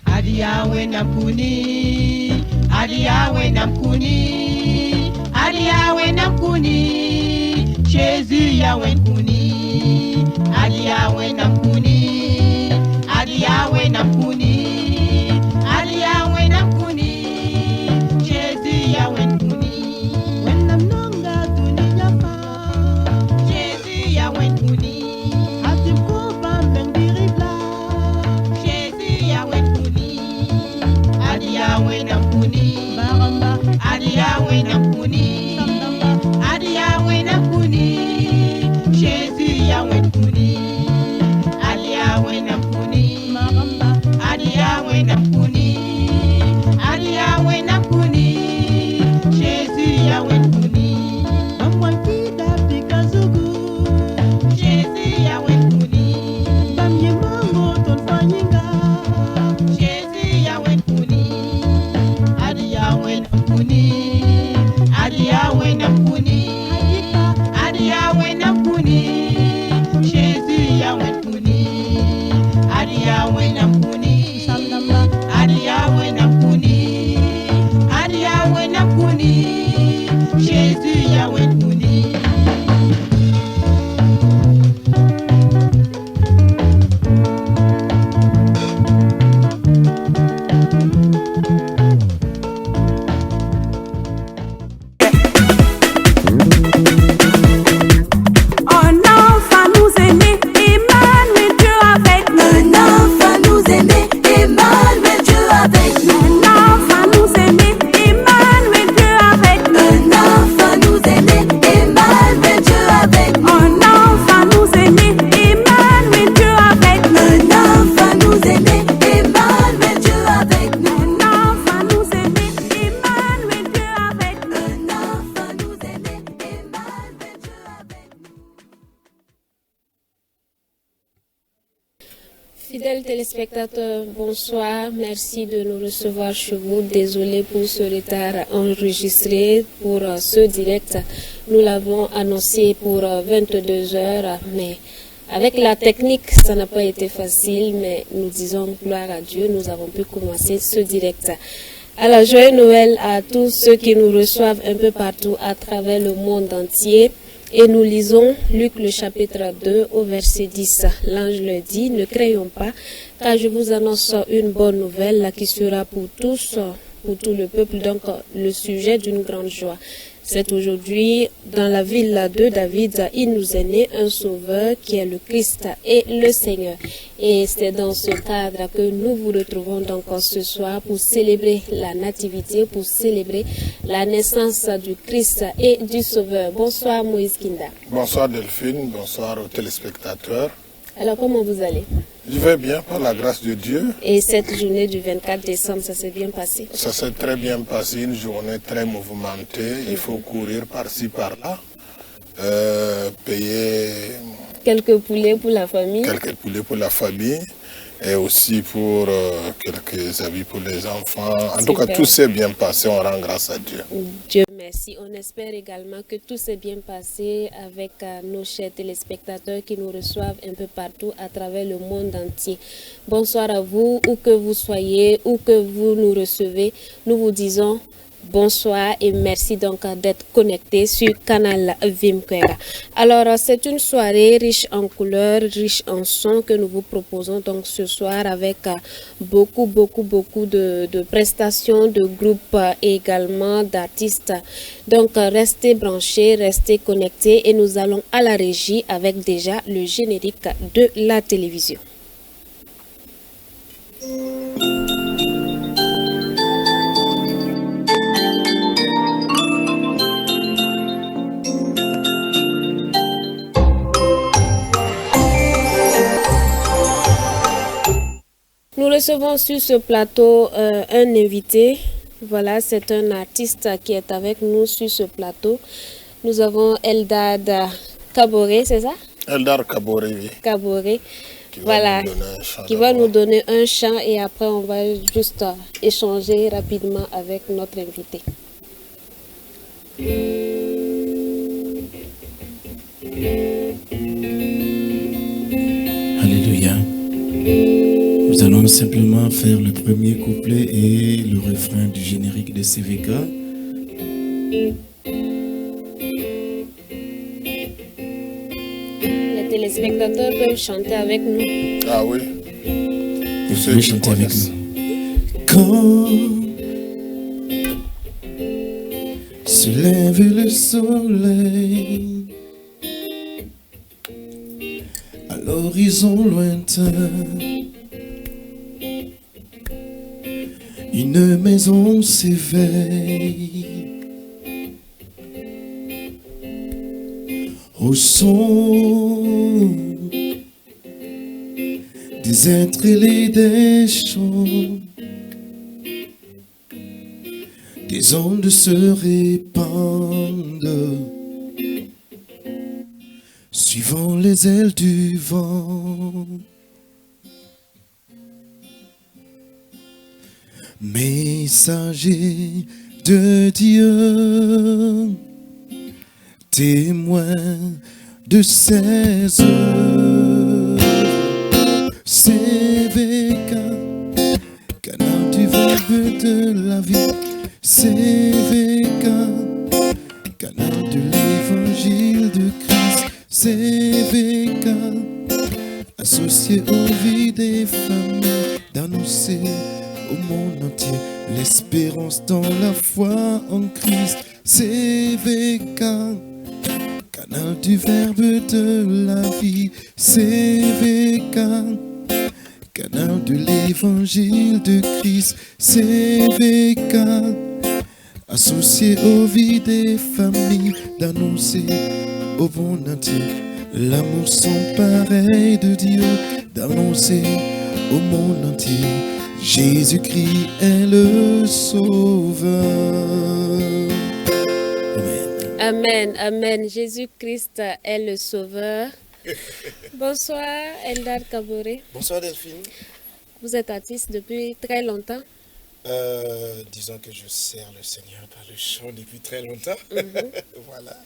Adiyawe namkuni, adiyawe namkuni, adiyawe namkuni, Jésus yawe nkuni, adiyawe namkuni, adiyawe namkuni, adiyawe namkuni, Jésus yawe nkuni. Wenam nonga dunia pa, Jésus yawe nkuni, atimko bambengiribla, Jésus yawe nkuni. Adiyawe namkuni, baramba, adiyawe namkuni, adiyawe namkuni, Jésus yawe nkuni, adiyawe namkuni, maramba, adiyawe namkuni, adiyawe namkuni, Jésus yawe nkuni, bamwakida pikazugu, Jésus yawe nkuni, bamyemango tonfanyinga, Jésus yawe nkuni. Adiyawe namkuni, adiyawe namkuni, adiyawe namkuni, Jésus yawe nkuni, adiyawe namkuni, adiyawe namkuni, adiyawe namkuni, Jésus yawe nkuni. Fidèles téléspectateurs, bonsoir. Merci de nous recevoir chez vous. Désolé pour ce retard enregistré pour ce direct. Nous l'avons annoncé pour 22 heures, mais avec la technique, ça n'a pas été facile, mais nous disons gloire à Dieu, nous avons pu commencer ce direct. Alors, joyeux Noël à tous ceux qui nous reçoivent un peu partout à travers le monde entier. Et nous lisons Luc le chapitre 2 au verset 10. L'ange leur dit, ne craignons pas, car je vous annonce une bonne nouvelle qui sera pour tous, pour tout le peuple, donc le sujet d'une grande joie. C'est aujourd'hui, dans la ville de David, il nous est né un sauveur qui est le Christ et le Seigneur. Et c'est dans ce cadre que nous vous retrouvons donc ce soir pour célébrer la nativité, pour célébrer la naissance du Christ et du Sauveur. Bonsoir Moïse Kinda. Bonsoir Delphine, bonsoir aux téléspectateurs. Alors comment vous allez? Je vais bien par la grâce de Dieu. Et cette journée du 24 décembre, ça s'est bien passé? Ça s'est très bien passé, une journée très mouvementée. Il faut courir par-ci, par-là, payer quelques poulets pour la famille. Quelques poulets pour la famille et aussi pour quelques habits pour les enfants. En Super. tout cas, tout s'est bien passé, on rend grâce à Dieu. Dieu merci. On espère également que tout s'est bien passé avec nos chers téléspectateurs qui nous reçoivent un peu partout à travers le monde entier. Bonsoir à vous, où que vous soyez, où que vous nous recevez. Nous vous disons bonsoir et merci donc d'être connectés sur Canal Vimkwera. Alors, c'est une soirée riche en couleurs, riche en sons que nous vous proposons donc ce soir avec beaucoup de prestations, de groupes et également d'artistes. Donc, restez branchés, restez connectés et nous allons à la régie avec déjà le générique de la télévision. Nous recevons sur ce plateau un invité. Voilà, c'est un artiste qui est avec nous sur ce plateau. Nous avons Eldad Kaboré, c'est ça? Eldad Kaboré, oui. Kaboré. Voilà, qui va nous donner un chant et après on va juste échanger rapidement avec notre invité. Alléluia. Nous allons simplement faire le premier couplet et le refrain du générique de CVK. Les téléspectateurs peuvent chanter avec nous. Ah oui. Vous pouvez chanter avec nous. Quand se lève le soleil à l'horizon lointain, une maison s'éveille au son des êtres ailés des champs. Des ondes se répandent, suivant les ailes du vent. Messager de Dieu, témoin de ses œuvres, CVK, canal du verbe de la vie. CVK, canal de l'évangile de Christ. CVK, associé aux vies des familles, d'annoncer au monde entier l'espérance dans la foi en Christ. CVK, canal du verbe de la vie. CVK, canal de l'évangile de Christ. CVK, associé aux vies des familles, d'annoncer au monde entier l'amour sans pareil de Dieu, d'annoncer au monde entier Jésus-Christ est le Sauveur. Amen. Amen, amen. Jésus-Christ est le Sauveur. Bonsoir, Eldar Kabore. Bonsoir Delphine. Vous êtes artiste depuis très longtemps. Disons que je sers le Seigneur par le chant depuis très longtemps. Voilà.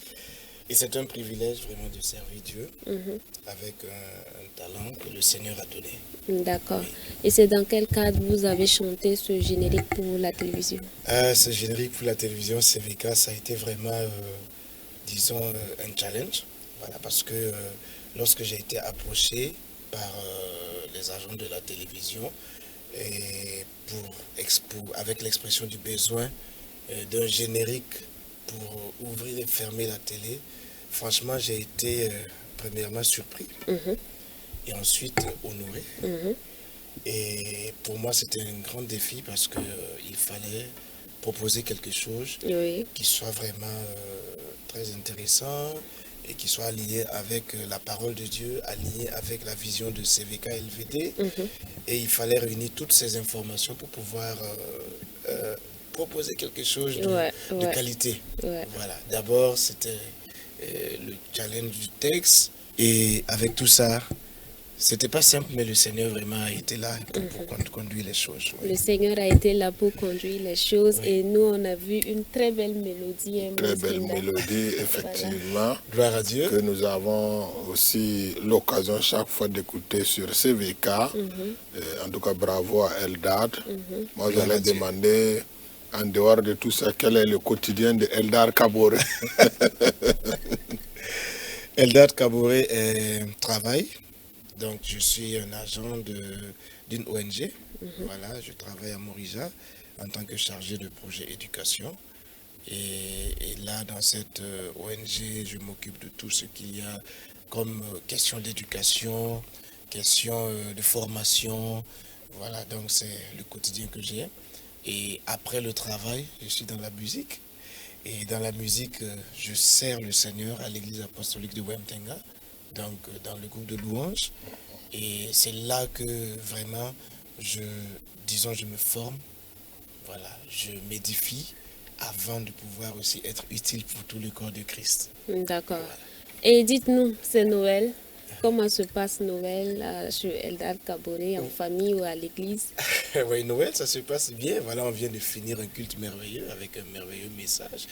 Et c'est un privilège vraiment de servir Dieu avec un talent que le Seigneur a donné. D'accord. Et c'est dans quel cadre vous avez chanté ce générique pour la télévision? Ce générique pour la télévision CVK, ça a été vraiment, disons, un challenge. Voilà, parce que lorsque j'ai été approché par les agents de la télévision, et avec l'expression du besoin d'un générique pour ouvrir et fermer la télé, franchement, j'ai été premièrement surpris et ensuite honoré. Et pour moi, c'était un grand défi parce qu'il fallait proposer quelque chose qui soit vraiment très intéressant et qui soit lié avec la parole de Dieu, aligné avec la vision de CVK LVD. Et il fallait réunir toutes ces informations pour pouvoir proposer quelque chose de qualité. Voilà. D'abord, c'était le challenge du texte. Et avec tout ça, c'était pas simple, mais le Seigneur vraiment a été là pour conduire les choses. Le Seigneur a été là pour conduire les choses et nous, on a vu une très belle mélodie. Très belle mélodie, effectivement. Voilà. Gloire à Dieu. Que nous avons aussi l'occasion chaque fois d'écouter sur CVK. En tout cas, bravo à Eldad. Moi, j'allais demander, en dehors de tout ça, quel est le quotidien de Eldar Kabore? Eldar Kabore travaille. Donc, je suis un agent d'une ONG. Voilà, je travaille à Morija en tant que chargé de projet éducation. Et là, dans cette ONG, je m'occupe de tout ce qu'il y a comme question d'éducation, question de formation. Voilà, donc c'est le quotidien que j'ai. Et après le travail, je suis dans la musique. Et dans la musique, je sers le Seigneur à l'église apostolique de Wemtenga, donc dans le groupe de louanges. Et c'est là que vraiment, je me forme, voilà, je m'édifie avant de pouvoir aussi être utile pour tout le corps de Christ. D'accord. Voilà. Et dites-nous, c'est Noël. Comment se passe Noël chez Eldad Kaboré, en famille ou à l'église? Oui, Noël, ça se passe bien. Voilà, on vient de finir un culte merveilleux avec un merveilleux message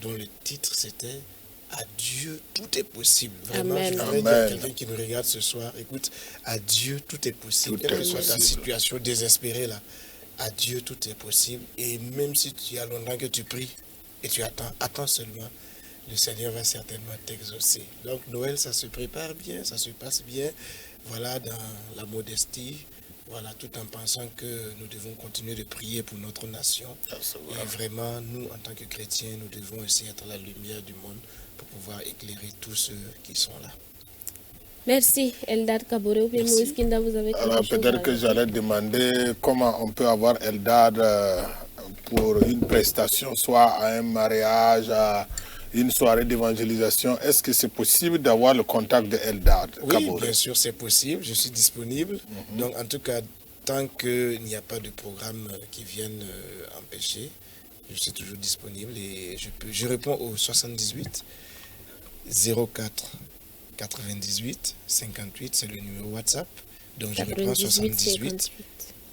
dont le titre c'était « À Dieu, tout est possible ». Vraiment, Amen. je voudrais Amen. dire à quelqu'un qui nous regarde ce soir, écoute, à Dieu, tout est possible. Tout Quelle est que soit ta possible. situation désespérée là, à Dieu, tout est possible. Et même si tu as longtemps que tu pries et tu attends seulement. Le Seigneur va certainement t'exaucer. Donc Noël, ça se prépare bien, ça se passe bien. Voilà, dans la modestie, voilà, tout en pensant que nous devons continuer de prier pour notre nation. Et vraiment, nous, en tant que chrétiens, nous devons aussi être la lumière du monde pour pouvoir éclairer tous ceux qui sont là. Merci Eldad Kaboré. Ou bien Merci. Moïse Kinda, vous avez quelque Alors chose à peut-être que ajouter? j'allais demander comment on peut avoir Eldad pour une prestation, soit à un mariage, à une soirée d'évangélisation. Est-ce que c'est possible d'avoir le contact de Eldad Oui, Kaboré? bien sûr, c'est possible. Je suis disponible. Donc, en tout cas, tant qu'il n'y a pas de programme qui vienne empêcher, je suis toujours disponible et je réponds au 78 04 98 58, c'est le numéro WhatsApp. Donc, je reprends 78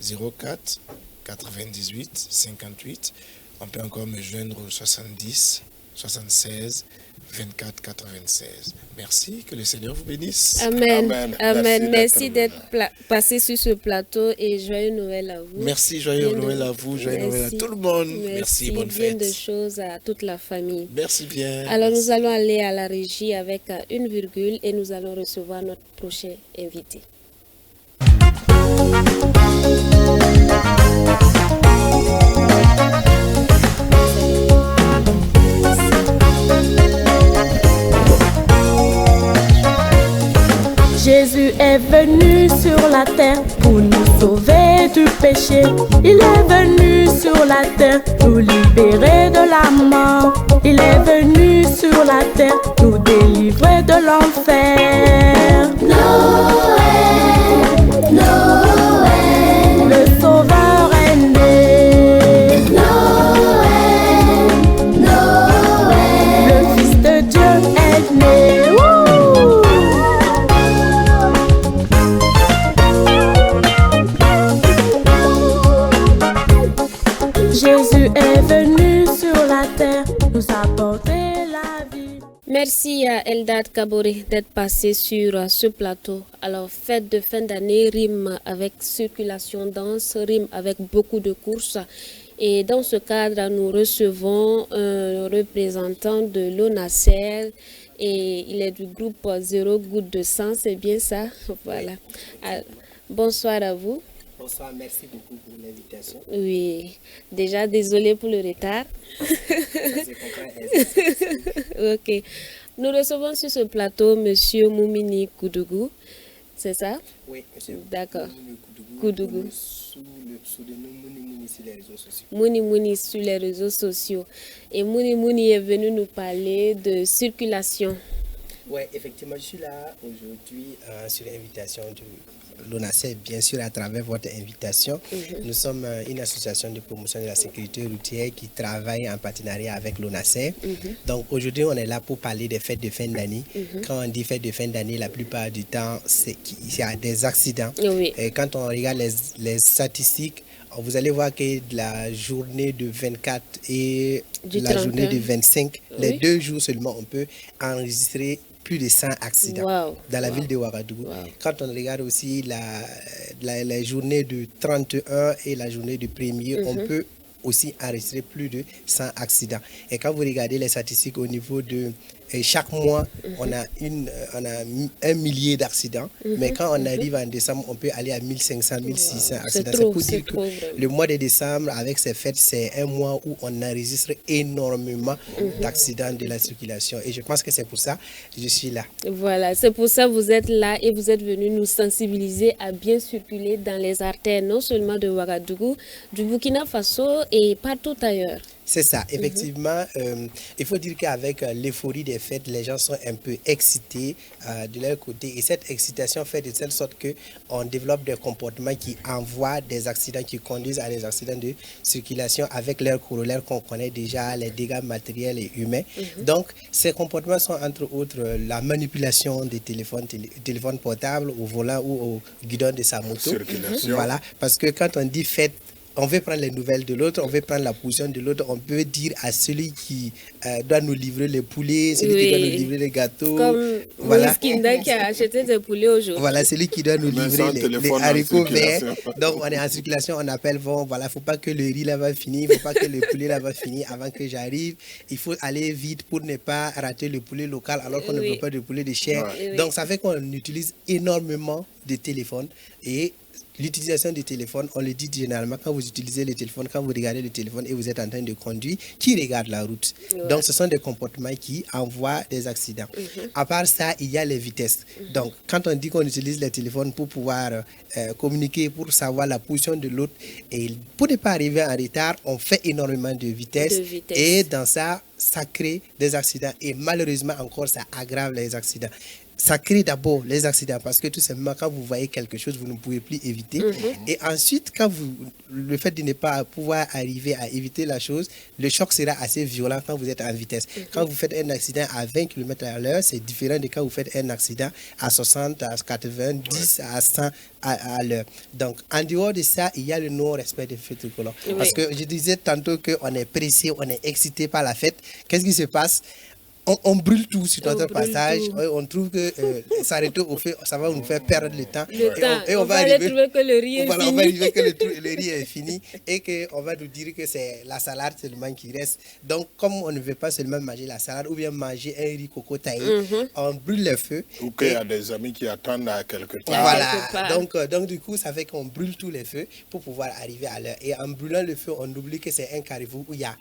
04 98 58. On peut encore me joindre au 70 76 24 96. Merci, que le Seigneur vous bénisse. Amen. Amen. Amen. Merci Merci d'être passé sur ce plateau et joyeux Noël à vous. Merci, joyeux Bien de- Noël à vous, joyeux Noël à Merci. tout le monde. Merci, bonne bien fête. de choses à toute la famille. Merci bien. Alors Merci. nous allons aller à la régie avec une virgule et nous allons recevoir notre prochain invité. Jésus est venu sur la terre pour nous sauver du péché. Il est venu sur la terre nous libérer de la mort. Il est venu sur la terre nous délivrer de l'enfer. Noël, Noël, le Sauveur est né. Noël, Noël, le Fils de Dieu est né. Wouh! Jésus est venu sur la terre nous apporter la vie. Merci à Eldad Kaboré d'être passé sur ce plateau. Alors, fête de fin d'année rime avec circulation dense, rime avec beaucoup de courses. Et dans ce cadre, nous recevons un représentant de l'ONACER et il est du groupe Zéro Goutte de Sang, c'est bien ça? Voilà. Alors, bonsoir à vous. Bonsoir, merci beaucoup pour l'invitation. Oui, déjà désolé pour le retard. Ça se comprend. Ok. Nous recevons sur ce plateau Monsieur Moumini Koudougou, c'est ça? Oui, monsieur. D'accord. Koudougou. Koudougou. Sous le pseudonyme Mouni Mouni sur les réseaux sociaux. Mouni Mouni sur les réseaux sociaux. Et Mouni Mouni est venu nous parler de circulation. Oui, effectivement, je suis là aujourd'hui sur l'invitation de l'ONACER, bien sûr, à travers votre invitation. Nous sommes une association de promotion de la sécurité routière qui travaille en partenariat avec l'ONACER. Donc aujourd'hui, on est là pour parler des fêtes de fin d'année. Quand on dit fêtes de fin d'année, la plupart du temps, il y a des accidents. Oui. Et quand on regarde les statistiques, vous allez voir que la journée de 24 et Du la 31. journée de 25, les Oui. 2 jours seulement, on peut enregistrer plus de 100 accidents Wow. dans la Wow. ville de Ouagadougou. Wow. Quand on regarde aussi la journée de 31 et la journée du 1er, on peut aussi enregistrer plus de 100 accidents. Et quand vous regardez les statistiques au niveau de chaque mois, on a 1 millier d'accidents. Mais quand on arrive en décembre, on peut aller à 1500, 1600 accidents. trop, pour c'est dire que trop, vraiment. le mois de décembre, avec ces fêtes, c'est un mois où on enregistre énormément d'accidents de la circulation. Et je pense que c'est pour ça que je suis là. Voilà, c'est pour ça que vous êtes là et vous êtes venu nous sensibiliser à bien circuler dans les artères, non seulement de Ouagadougou, du Burkina Faso et partout ailleurs. C'est ça, effectivement. Il faut dire qu'avec l'euphorie des fêtes, les gens sont un peu excités de leur côté. Et cette excitation fait de telle sorte qu'on développe des comportements qui envoient des accidents, qui conduisent à des accidents de circulation avec leurs corollaires qu'on connaît déjà, les dégâts matériels et humains. Donc, ces comportements sont entre autres la manipulation des téléphones portables au volant ou au guidon de sa moto. Circulation. Voilà, parce que quand on dit fête, on veut prendre les nouvelles de l'autre, on veut prendre la position de l'autre, on peut dire à celui qui doit nous livrer les poulets, celui qui doit nous livrer les gâteaux. Comme voilà. Kinda qui a acheté des poulets aujourd'hui. Voilà, celui qui doit nous livrer les haricots verts. Donc, on est en circulation, on appelle, bon, voilà, il ne faut pas que le riz là va finir, il ne faut pas que le poulet là va finir avant que j'arrive. Il faut aller vite pour ne pas rater le poulet local alors qu'on ne veut pas de poulet de chair. Donc, ça fait qu'on utilise énormément de téléphones et l'utilisation du téléphone, on le dit généralement quand vous utilisez le téléphone, quand vous regardez le téléphone et vous êtes en train de conduire, qui regarde la route. Donc, ce sont des comportements qui envoient des accidents. À part ça, il y a les vitesses. Donc, quand on dit qu'on utilise le téléphone pour pouvoir communiquer, pour savoir la position de l'autre, et pour ne pas arriver en retard, on fait énormément de vitesse. Et dans ça, ça crée des accidents. Et malheureusement, encore, ça aggrave les accidents. Ça crée d'abord les accidents parce que tout simplement, quand vous voyez quelque chose, vous ne pouvez plus éviter. Et ensuite, le fait de ne pas pouvoir arriver à éviter la chose, le choc sera assez violent quand vous êtes en vitesse. Quand vous faites un accident à 20 km à l'heure, c'est différent de quand vous faites un accident à 60, à 90, à 100 à l'heure. Donc, en dehors de ça, il y a le non-respect des feux tricolores. Parce que je disais tantôt qu'on est pressé, on est excité par la fête. Qu'est-ce qui se passe? On brûle tout sur notre passage. On trouve que s'arrêter au feu, ça va nous faire perdre le temps. Et on va arriver trouver que le riz est fini. On va arriver que le riz est fini et qu'on va nous dire que c'est la salade seulement qui reste. Donc, comme on ne veut pas seulement manger la salade ou bien manger un riz coco taillé, on brûle le feu. Ou qu'il y a des amis qui attendent à quelque part. Voilà. Donc, du coup, ça fait qu'on brûle tous les feux pour pouvoir arriver à l'heure. Et en brûlant le feu, on oublie que c'est un carrefour où il y a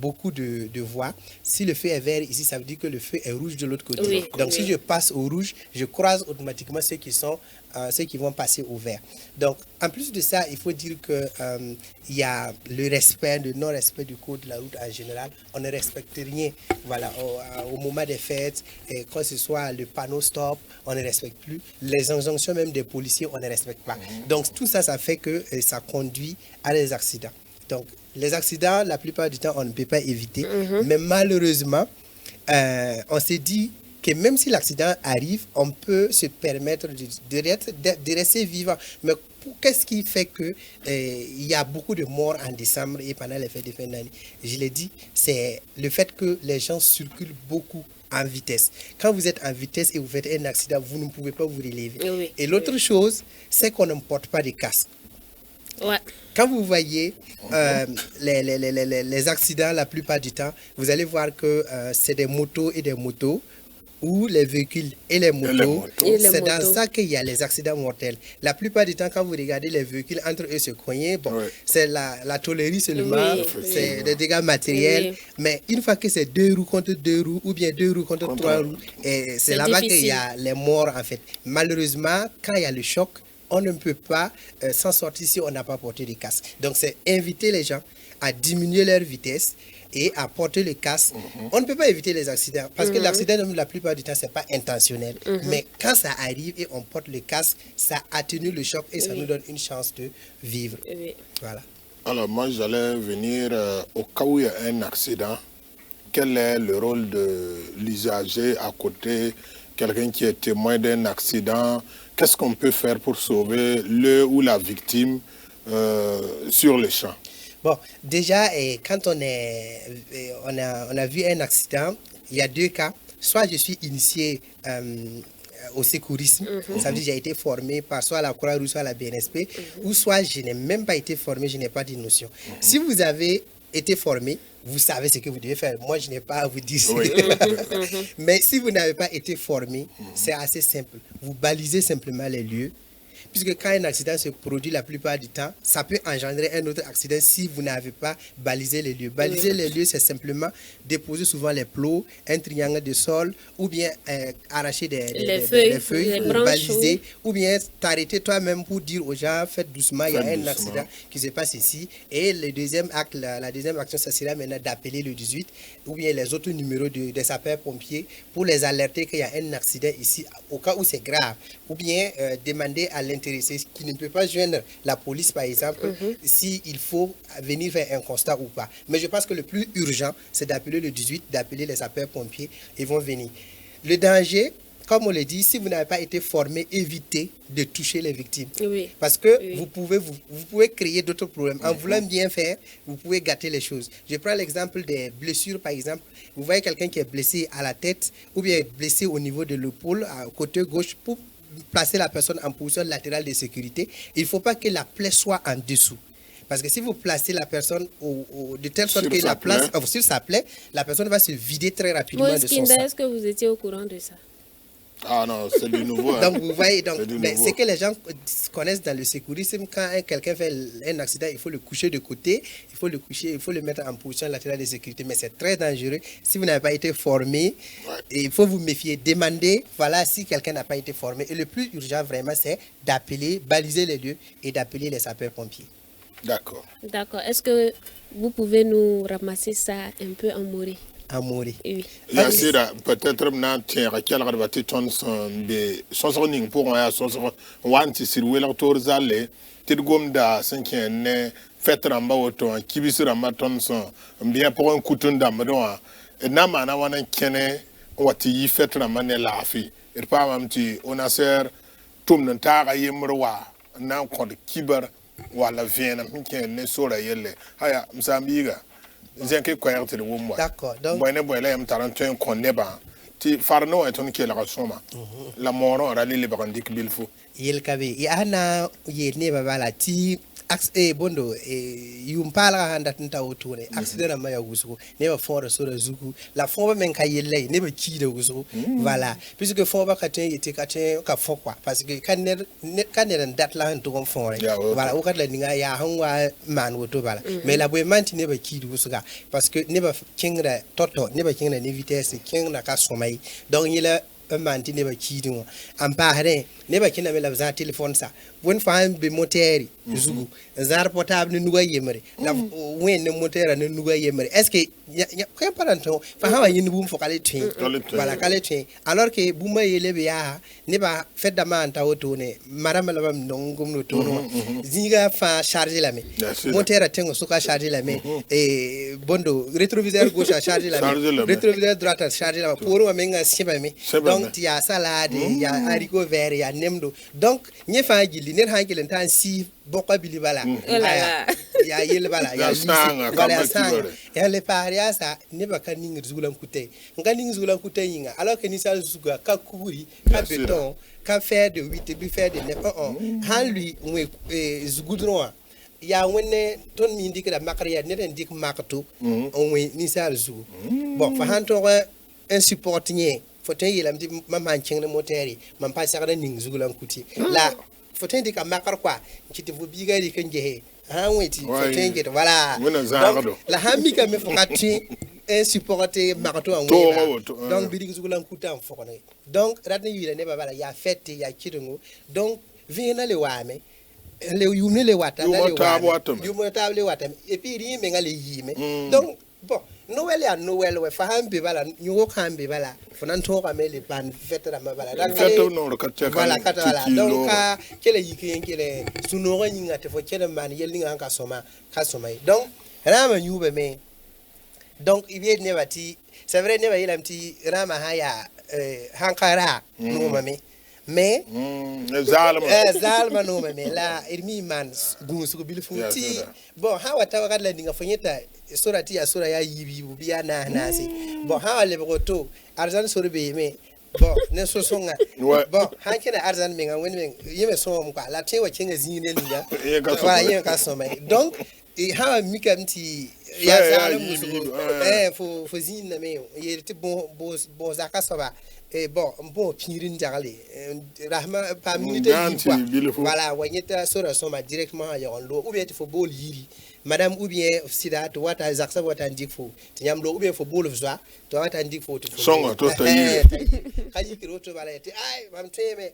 beaucoup de voies. Si le feu est vert ici, ça veut dire que le feu est rouge de l'autre côté. Donc si je passe au rouge, je croise automatiquement ceux qui vont passer au vert. Donc en plus de ça, il faut dire que il y a le respect, le non-respect du code de la route en général. On ne respecte rien. Voilà, au moment des fêtes, et quand ce soit le panneau stop, on ne respecte plus. Les injonctions même des policiers, on ne respecte pas. Donc tout ça, ça fait que ça conduit à des accidents. Donc les accidents, la plupart du temps, on ne peut pas éviter. Mais malheureusement, on s'est dit que même si l'accident arrive, on peut se permettre de rester vivant. Mais qu'est-ce qui fait qu'il y a beaucoup de morts en décembre et pendant les fêtes de fin d'année? Je l'ai dit, c'est le fait que les gens circulent beaucoup en vitesse. Quand vous êtes en vitesse et vous faites un accident, vous ne pouvez pas vous relever. Et l'autre chose, c'est qu'on ne porte pas de casque. Quand vous voyez les accidents, la plupart du temps, vous allez voir que c'est des motos et des motos ou les véhicules et les motos. C'est dans ça qu'il y a les accidents mortels. La plupart du temps, quand vous regardez les véhicules entre eux se cogner, c'est la tôlerie seulement, c'est des dégâts matériels. Mais une fois que c'est 2 roues contre 2 roues ou bien 2 roues contre 3 roues, c'est là-bas qu'il y a les morts en fait. Malheureusement, quand il y a le choc, on ne peut pas s'en sortir si on n'a pas porté de casque. Donc, c'est inviter les gens à diminuer leur vitesse et à porter le casque. On ne peut pas éviter les accidents parce que l'accident, la plupart du temps, ce n'est pas intentionnel. Mais quand ça arrive et on porte le casque, ça atténue le choc et ça nous donne une chance de vivre. Voilà. Alors, moi, j'allais venir au cas où il y a un accident. Quel est le rôle de l'usager à côté, quelqu'un qui est témoin d'un accident? Qu'est-ce qu'on peut faire pour sauver le ou la victime sur le champ? Bon, déjà, quand on a vu un accident, il y a 2 cas. Soit je suis initié au secourisme, ça veut dire que j'ai été formé par soit la Croix-Rouge, soit la BNSP, ou soit je n'ai même pas été formé, je n'ai pas de notion. Si vous avez été formé, vous savez ce que vous devez faire. Moi, je n'ai pas à vous dire. Mais si vous n'avez pas été formé, c'est assez simple. Vous balisez simplement les lieux puisque quand un accident se produit la plupart du temps, ça peut engendrer un autre accident si vous n'avez pas balisé les lieux. Baliser les lieux, c'est simplement déposer souvent les plots, un triangle de sol, ou bien arracher des feuilles pour baliser, ou bien t'arrêter toi-même pour dire aux gens, faites doucement, il y a un accident qui se passe ici. Et le deuxième acte, la deuxième action, ça sera maintenant d'appeler le 18, ou bien les autres numéros des sapeurs-pompiers pour les alerter qu'il y a un accident ici, au cas où c'est grave, ou bien demander à l'intéressé qui ne peut pas joindre la police, par exemple, s'il faut venir faire un constat ou pas. Mais je pense que le plus urgent, c'est d'appeler le 18, d'appeler les sapeurs-pompiers, ils vont venir. Le danger, comme on le dit, si vous n'avez pas été formé, évitez de toucher les victimes. Oui. Parce que vous pouvez créer d'autres problèmes. En voulant bien faire, vous pouvez gâter les choses. Je prends l'exemple des blessures, par exemple. Vous voyez quelqu'un qui est blessé à la tête ou bien blessé au niveau de l'épaule, côté gauche, pour placer la personne en position latérale de sécurité. Il ne faut pas que la plaie soit en dessous. Parce que si vous placez la personne de telle sorte que la place sur sa plaie, la personne va se vider très rapidement de son sang. Est-ce que vous étiez au courant de ça? Ah non, c'est du nouveau. Hein. Donc, vous voyez, c'est que les gens connaissent dans le sécurisme, quand quelqu'un fait un accident, il faut le coucher de côté, il faut le mettre en position latérale de sécurité, mais c'est très dangereux. Si vous n'avez pas été formé, il faut vous méfier. Demandez, voilà, si quelqu'un n'a pas été formé. Et le plus urgent, vraiment, c'est d'appeler, baliser les lieux et d'appeler les sapeurs-pompiers. D'accord. D'accord. Est-ce que vous pouvez nous ramasser ça un peu en moré? Amori. Oui. Yasira, peut-être maintenant, tiens, quel rabati tonson be sonsoning pour un sonson wanti sirwe la torzale, tirgom da cinquième ne fait ramba auto, kibisi ramba tonson, bien pour un couteau d'amadoa, et namana wana kene, wati y fait ramba ne lafi, et pas un petit, on a serre, tum n'entara yemroa, nan kod kiber, wala vienne, ne sora yelle, haya, msambiga. D'accord. Donc, la mort a les bandiques bilfou. il kabe yana yene babala ti bondo yumpala handa tinta otone accident ma ya gusu ne ba fond so da zuku la fond ba men ka yelle ne ba ki da gusu voilà puisque fond ba ka ten yete ka fond quoi parce que kan ne date la to kon fond voilà o ka la ninga ya hanwa man woto bala mais la boy manti ne ba ki da gusu ka parce que ne ba kingra toto ne ba kingra ni vitesse kingra ka somai donc il a manti ne ba kidi mo am pare ne ba kina me la za telephone sa won fa be moteri zugu zar portable ne nuga yemre la wen ne motera ne nuga yemre est ce que ko paranto fa ha yin bu fo kale twin voilà kale twin alors que bu ma yele be ya ne ba fait da man ta woto ne marama la bam ndongum no tono zinga fa charger la me motera tengo suka charger la me et bondo rétroviseur gauche a charger la me rétroviseur droite a charger la pour wa menga siba me donc il y a salade il y a haricot vert il y a nemdo donc ñe fa gili ne ha gili tan si bokka bili bala ya yel bala ya bala sang ya le paria sa ne ba kan ningi zugulan kutay ngani zugulan kutay yinga alors que ni sa zuga ka kuri ka béton ka faire de 8 bi faire de 9 han lui zugudron ya wonne ton mi ndikira makariya ne den dik makato on ni sa zugu bon fa han to un support nie foten yelam di maman chingre moteri man pa sagada ning zugulan kuti la foten di ka makar kwa kiti fu biga di kan jehe ha weti foten get voilà la hami ka me fokati un supporter marato en donc bidig zugulan kuta en fokone donc ratni yila ne baba ya fete ya kidungu donc vina le wame le yune le wata le wame yumo table wata et puis ri ngale yime donc bon Noël ya Noël we fahambe bala nyugo kambe bala fonan to ka mele ban fetera mabala dan feto no ka cheka bala kata bala donc ka kele yike kele suno ga nyinga te fo kele man yeli nga soma ka soma donc rama nyube me donc ibe ne bati c'est vrai ne ba yelam ti rama haya hankara no mame mais zalma no mame la irmi man gunsu ko bilfuti bon hawa tawaka la dinga fonyeta surati ya sura ya yibi biya na nasi bon ha le boto arzan surbe me bon ne so songa bon ha kina arzan me ngwen me yeme so mo kwa la tewa kinga zine linga wala yen ka so mai donc e ha mi kamti ya za musu fo zin na me yelti bon zakasa ba bon pirin jagale rahma pa minute voilà wanyeta sora soma directement ya on lo ou bien il faut bol yiri madame ou bien sida to wata zaksa wata ndifo tinyam lo ou bien faut bol fza to wata ndifo to songa to tayi kaji kiroto bala yeti ay mam teme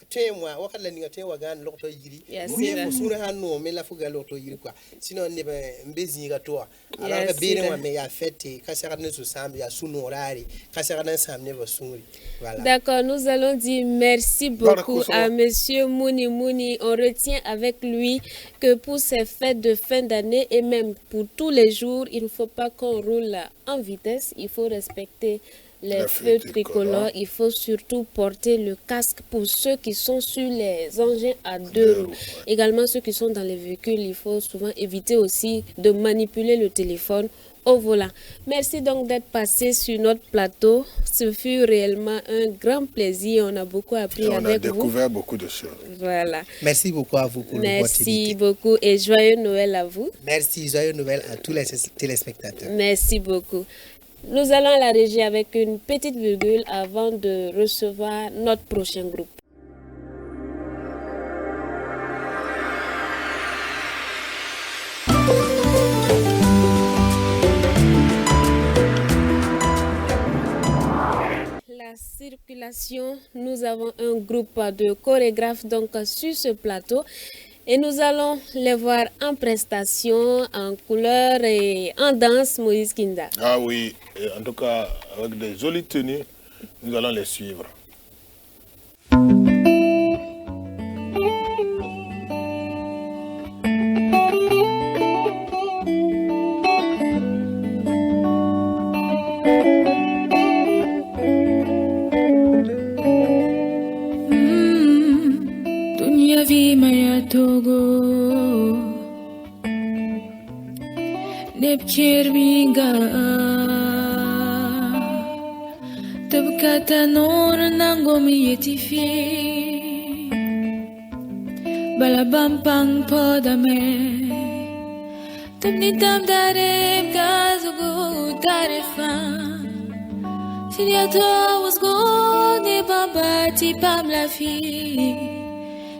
témoin wakala ni témoin gan lokto yiri mais ko sura hanno mais la fuga lokto yiri quoi sinon ne mbezi ga to alors que bire wa mais ya fête ka sera ne so sambe ya sunorari ka sera ne samne va suri voilà. D'accord, nous allons dire merci beaucoup à monsieur Mouni. On retient avec lui que pour ces fêtes de fin d'année et même pour tous les jours, il ne faut pas qu'on roule en vitesse, il faut respecter les feux tricolores. Il faut surtout porter le casque pour ceux qui sont sur les engins à deux roues. Également, ceux qui sont dans les véhicules, il faut souvent éviter aussi de manipuler le téléphone au volant. Merci donc d'être passé sur notre plateau. Ce fut réellement un grand plaisir. On a beaucoup appris avec vous. On a découvert beaucoup de choses. Voilà. Merci beaucoup à vous pour l'opportunité. Merci beaucoup et joyeux Noël à vous. Merci, joyeux Noël à tous les téléspectateurs. Merci beaucoup. Nous allons à la régie avec une petite virgule avant de recevoir notre prochain groupe. La circulation, nous avons un groupe de chorégraphes donc sur ce plateau. Et nous allons les voir en prestation, en couleur et en danse, Moïse Kinda. Ah oui, et en tout cas, avec des jolies tenues, nous allons les suivre. Togo Nepkir minga Tabkata nor nangomi yetifi Balabampang podame Tabni tam darem gazugu darefan Siliato was go ne babati pam la fi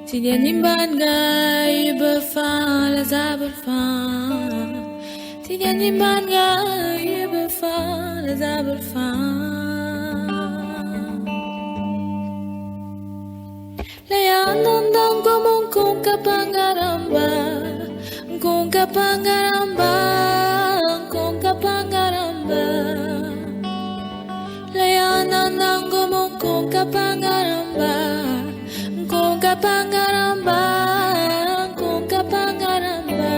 Tidian imban gai befan la zabelfan Tidian imban gai befan la zabelfan Layan nandang komong kong kapangaramba Kong kapangaramba Kong kapangaramba Layan nandang komong kong kapangaramba Kung kapangaramba, kung kapangaramba.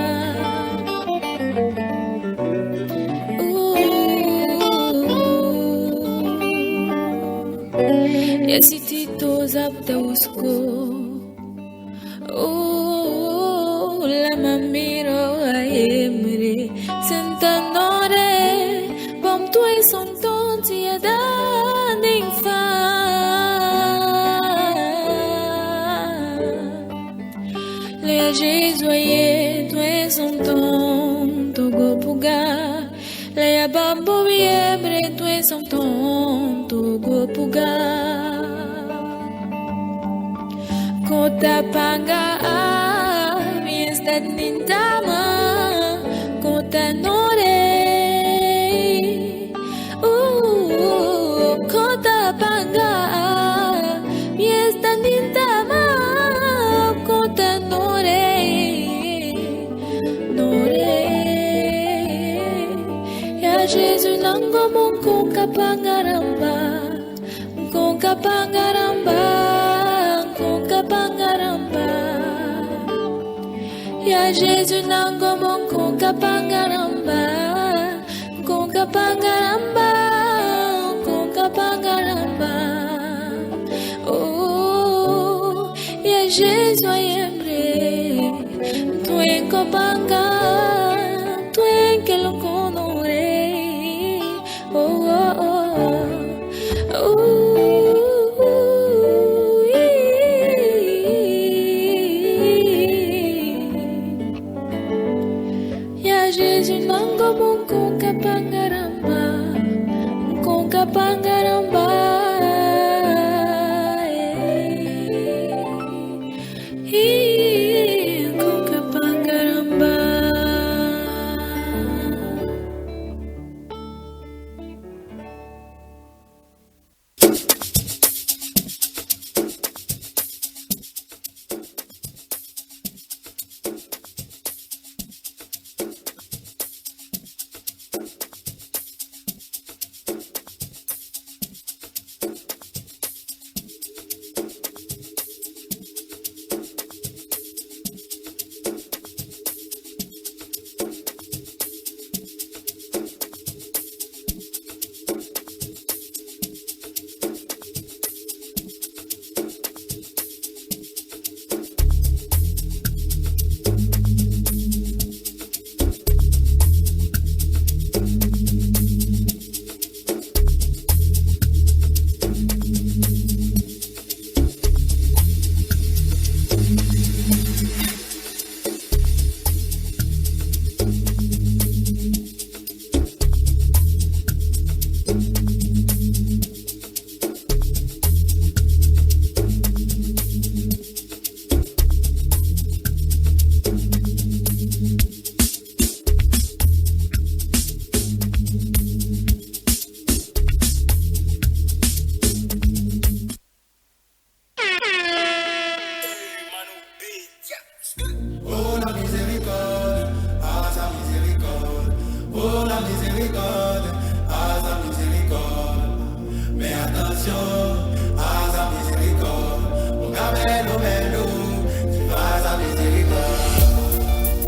Yasitito zapta usko. La mamiro aemre sentanore bom tuai son tonti adanding fa. Jésus, tu es son ton, Togo Puga. Leia bambo viebre, tu es son ton, Togo Puga. Kota panga, mi estad nintama, kota nore. Kota panga, mi estad nintama. Jésus nango mon kong kapangaramba kong kapangaramba kong kapangaramba Ya Jésus nango mon kong kapangaramba kong kapangaramba kong kapangaramba Oh Ya Jésus ayembre tu en kopanga tu en que lo conore Ya Jésus nango Kukapangaramba. Kukapangaramba.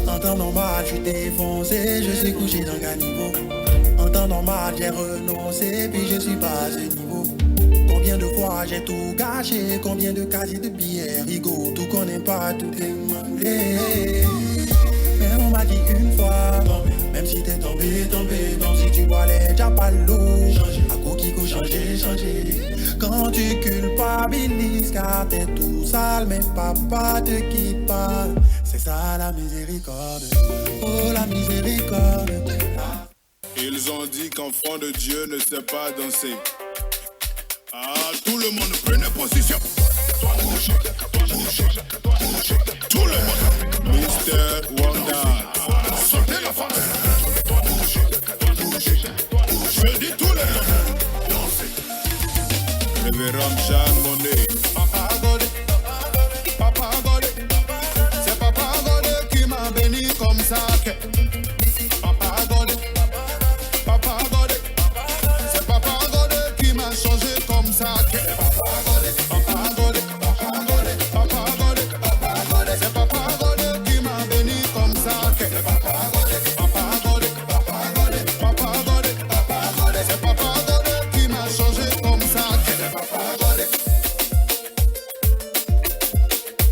En temps normal, je suis défoncé, je suis couché dans un niveau. En temps normal, j'ai renoncé, puis je suis pas à ce niveau. Combien de fois j'ai tout gâché, combien de casiers de billets, rigot, tout qu'on n'aime pas, tout est demandé. Mais on m'a dit une fois, même si t'es tombé, donc si tu bois les déjà pas l'eau, à coquille, changer. Quand tu culpabilises, car t'es tout sale, mais papa te quitte pas. C'est ça la miséricorde, oh la miséricorde. Ils ont dit qu'enfant de Dieu ne sait pas danser. Ah, tout le monde prenez position. Tout le monde. Mr. Wanda. Sortez la face. Je dis tout le monde. Révérend Jean Monnet. Papa Godé. Papa Godé. C'est Papa Godé qui m'a béni comme ça. Papa Godé. Papa Godé. C'est Papa Godé qui m'a changé comme ça. Papa Godé. Papa Godé. Papa Godé. Papa Godé. Papa Godé. C'est Papa Godé qui m'a béni comme ça. Papa Godé. Papa Godé. Papa Godé. Papa Godé. Papa Godé. C'est Papa Godé qui m'a changé comme ça. Papa Godé.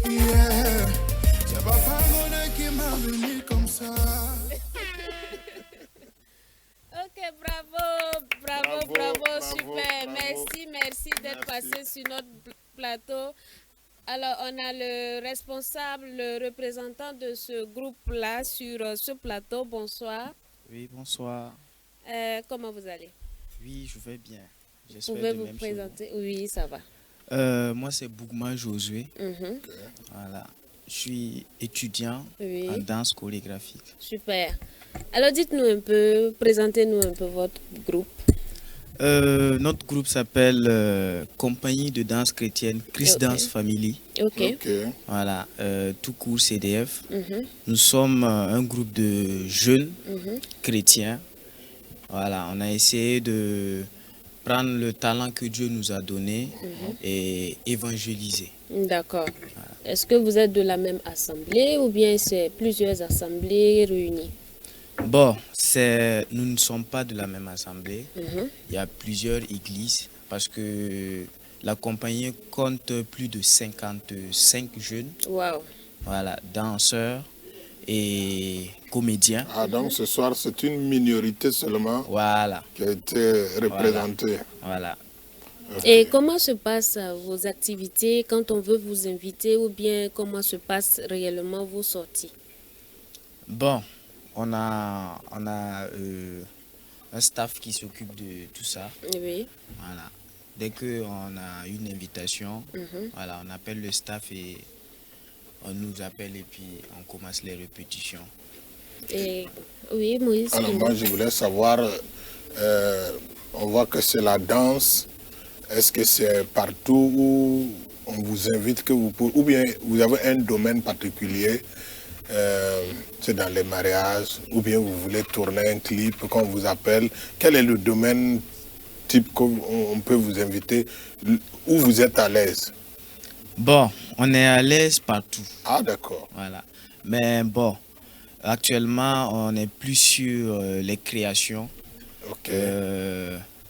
Yeah. C'est Papa Godé qui m'a béni comme ça. Ok, bravo, super. Merci d'être passé sur notre plateau. Alors, on a le responsable, le représentant de ce groupe-là sur ce plateau. Bonsoir. Oui, bonsoir. Comment vous allez? Oui, je vais bien. Vous J'espère pouvez de vous même chez présenter? Oui, ça va. Moi, c'est Bougma Josué. Mhm. Voilà. Je suis étudiant Oui. en danse chorégraphique. Super. Alors, dites-nous un peu, présentez-nous un peu votre groupe. Notre groupe s'appelle Compagnie de danse chrétienne Christ Ok. Dance Family. Ok. Voilà, tout court CDF. Mhm. Nous sommes un groupe de jeunes Mhm. chrétiens. Voilà, on a essayé de prendre le talent que Dieu nous a donné et évangéliser. D'accord. Est-ce que vous êtes de la même assemblée ou bien c'est plusieurs assemblées réunies? Bon, nous ne sommes pas de la même assemblée. Mhm. Il y a plusieurs églises parce que la compagnie compte plus de 55 jeunes. Wow. Voilà, danseurs et comédiens. Ah, donc ce soir, c'est une minorité seulement Voilà, qui a été représentée. voilà. Et comment se passent vos activités quand on veut vous inviter ou bien comment se passent réellement vos sorties? Bon, on un staff qui s'occupe de tout ça. Oui. Voilà. Dès qu'on a une invitation, voilà, on appelle le staff et on nous appelle et puis on commence les répétitions. Et oui, Moïse. Alors moi, je voulais savoir, on voit que c'est la danse. Est-ce que c'est partout où on vous invite que vous pouvez, ou bien vous avez un domaine particulier, c'est dans les mariages, ou bien vous voulez tourner un clip qu'on vous appelle. Quel est le domaine type qu'on peut vous inviter, où vous êtes à l'aise? Bon, on est à l'aise partout. Ah, d'accord. Voilà. Mais bon, actuellement, on est plus sur les créations. Ok.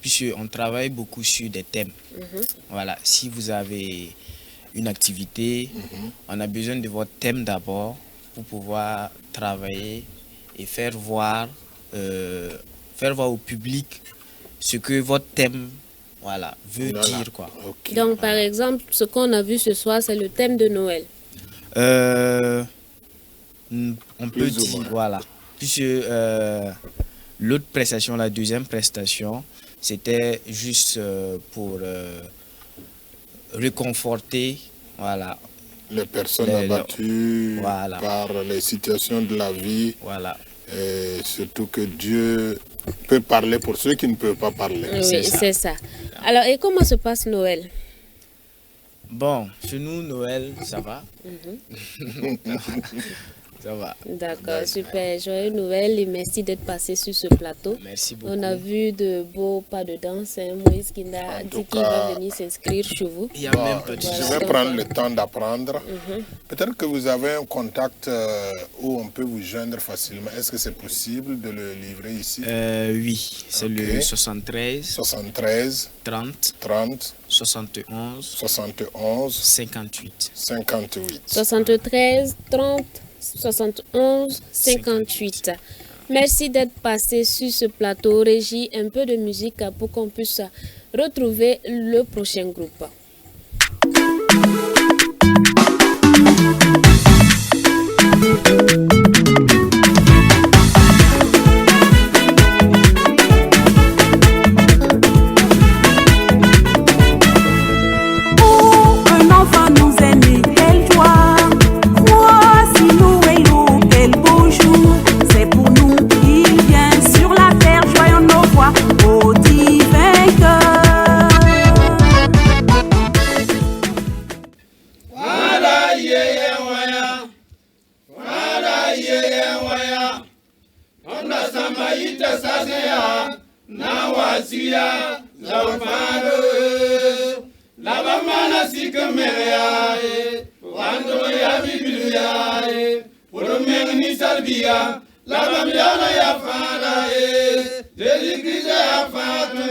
Puisqu'on travaille beaucoup sur des thèmes. Voilà. Si vous avez une activité, on a besoin de votre thème d'abord pour pouvoir travailler et faire voir au public ce que votre thème, voilà, veut dire, quoi. Okay. Donc, par exemple, ce qu'on a vu ce soir, c'est le thème de Noël. On peut dire, voilà. Puisque l'autre prestation, la deuxième prestation, c'était juste pour réconforter, voilà, les personnes abattues voilà, par les situations de la vie. Voilà. Et surtout que Dieu peut parler pour ceux qui ne peuvent pas parler. Oui, c'est ça. Alors, et comment se passe Noël? Bon, chez nous, Noël, ça va. Ça va. D'accord, super. Joyeux Noël et merci d'être passé sur ce plateau. Merci beaucoup. On a vu de beaux pas de danse. Moïse qui a dit qu'il va venir s'inscrire chez vous. Il y a même pas de... Je vais prendre le temps d'apprendre. Peut-être que vous avez un contact où on peut vous joindre facilement. Est-ce que c'est possible de le livrer ici? Oui, c'est le 73 73 30 30 71 71 58 58 73 30 71 58. Merci d'être passé sur ce plateau. Régie, un peu de musique pour qu'on puisse retrouver le prochain groupe. Un enfant nous est né, quelle joie! Voici Noël, oh, quel beau jour! C'est pour nous qu'il vient sur la terre, joyons nos voix au divin cœur. Wada yeye waya, onda sama ita sasea, na wasia, zaufado, laba mana sikameya, wando ya bibilia, puro ni salvia, laba miana ya fada, Jésus Christ ya fada.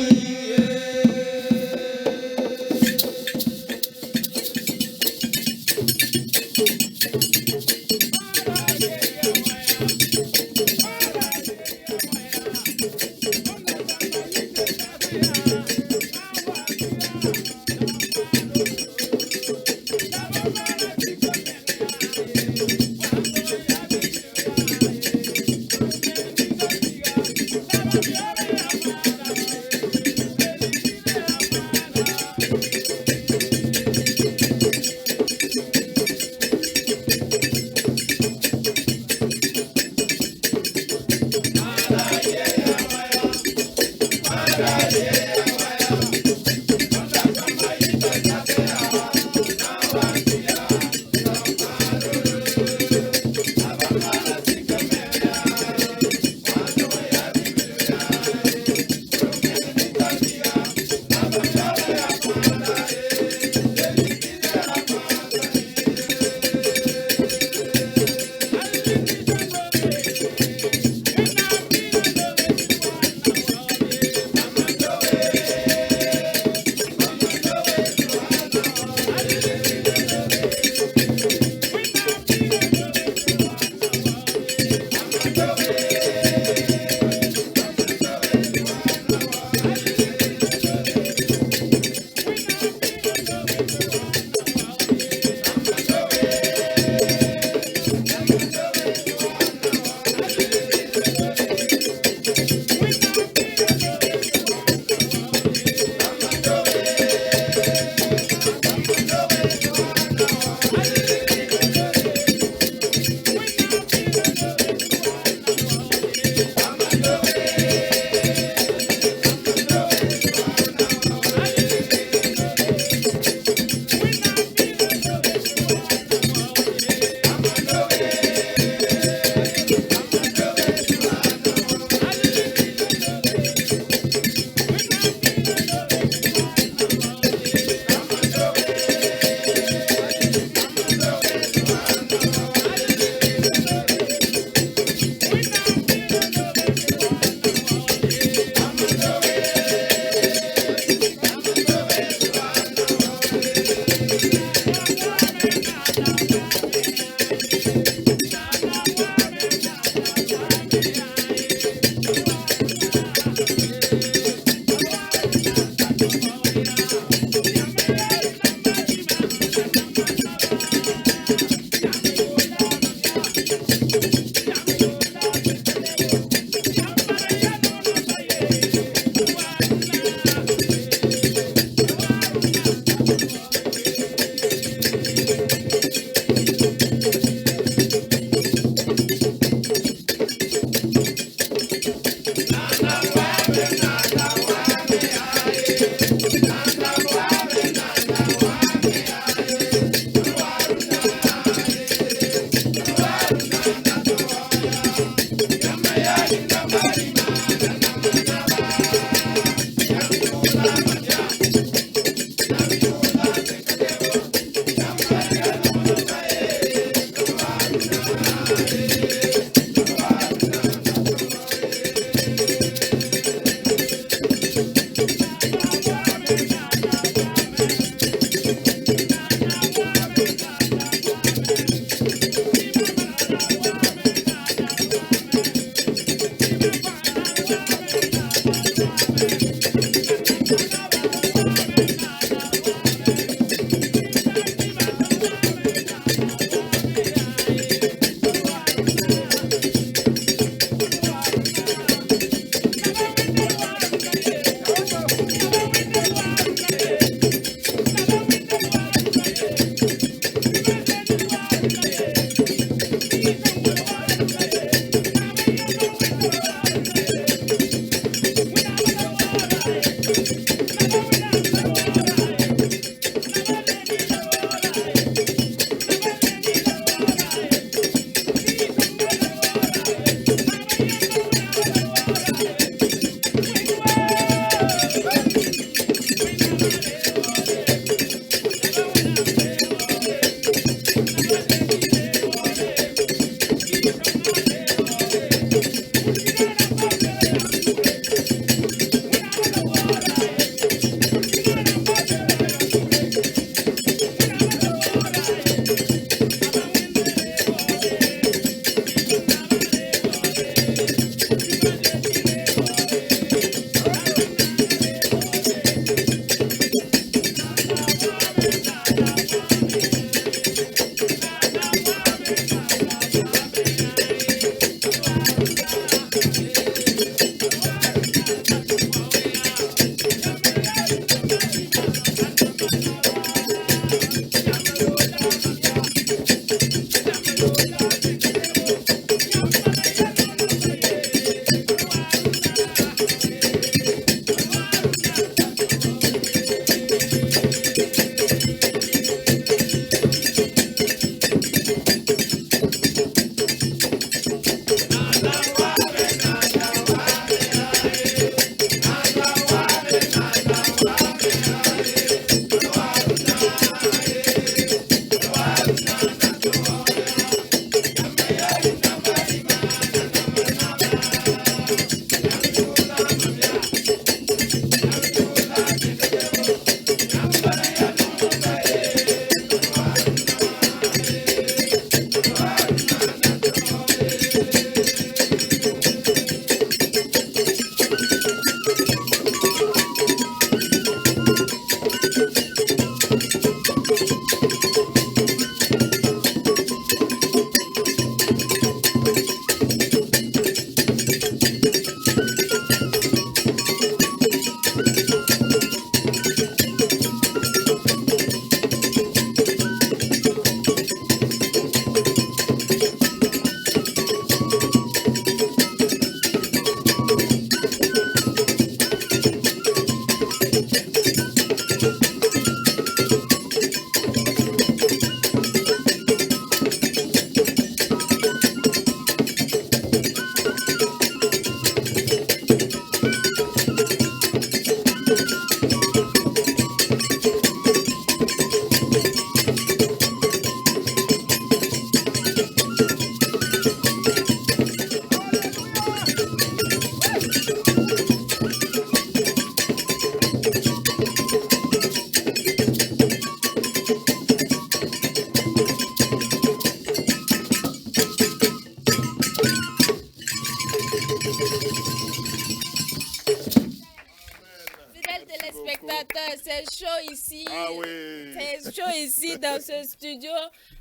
téléspectateurs, c'est chaud ici. Ah oui. C'est chaud ici dans ce studio.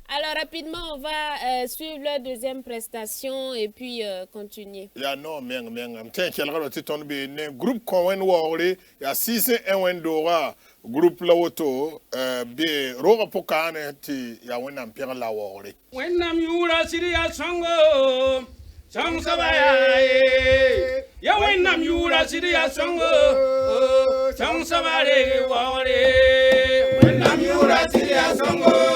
Alors rapidement, on va suivre la deuxième prestation et puis continuer. Ya non, tiens, quel rôle tu tombes bien? Groupe Cowen Wari, ya 6 1 Dora, groupe Lawoto, bien, Rora Pokane, ya Wenam Pierre Lawari. Wenam Yura Siria Songo, Song Sabaya, ya Wenam Yura Siria Songo, Song Sabare Wari, Wenam Yura Siria Songo.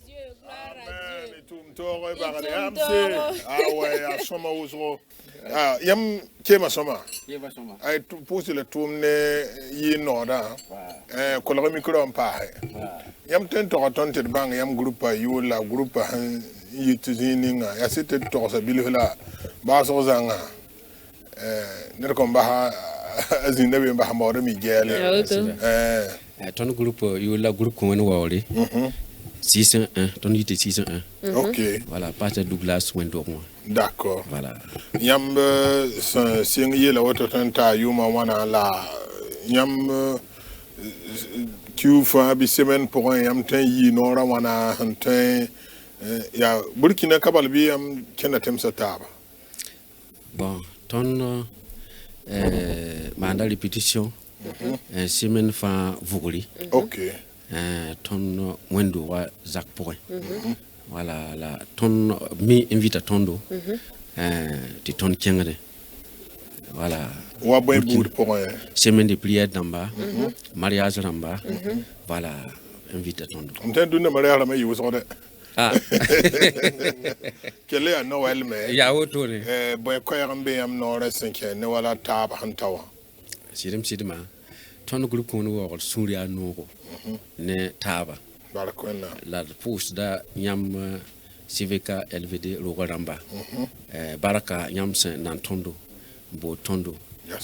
Dieu, gloire à Dieu. Et tout me tord, ah ouais, à Soma Ousro. Ah, yam Kema Soma. Ay tu pousse le tourne yi noda. Kolore micro en pahe. Yam tento ratonte bang yam groupe you la groupe yi tuzininga. Ya site to sa bilhula. Ba so zanga. Ner ko ba azinde be ba mawre mi gele. Ton groupe you la groupe ko woni wawle. 601, ton unité 601. Ok. Voilà, partir Douglas Wendo. D'accord. Voilà. Yam sing ye la woto tanta yuma wana la yam tu fa bi semaine pour un yam tan yi nora wana tan ya Burkina kabal bi yam kenatem sa taba. Bon, ton manda répétition semaine fa vuguli. OK. Ton Wendo wa Zach Point. Voilà, la ton mi invite à tondo. De ton Tiengre. Voilà. Wa boy bout pour un semaine de prière d'amba, mariage d'amba. Voilà, invite à tondo. On t'a donné mariage mais you so Ah. Quel est Noël mais ya wotone boy ko yarambe yam no resenke ne wala tab hantawa. Sidima. Ton groupe qu'on voit Souria Nogo. Ne Taba. La pousse da Yam CVK LVD Rogaramba. Baraka Yamsen Nantondo. Bo Tondo.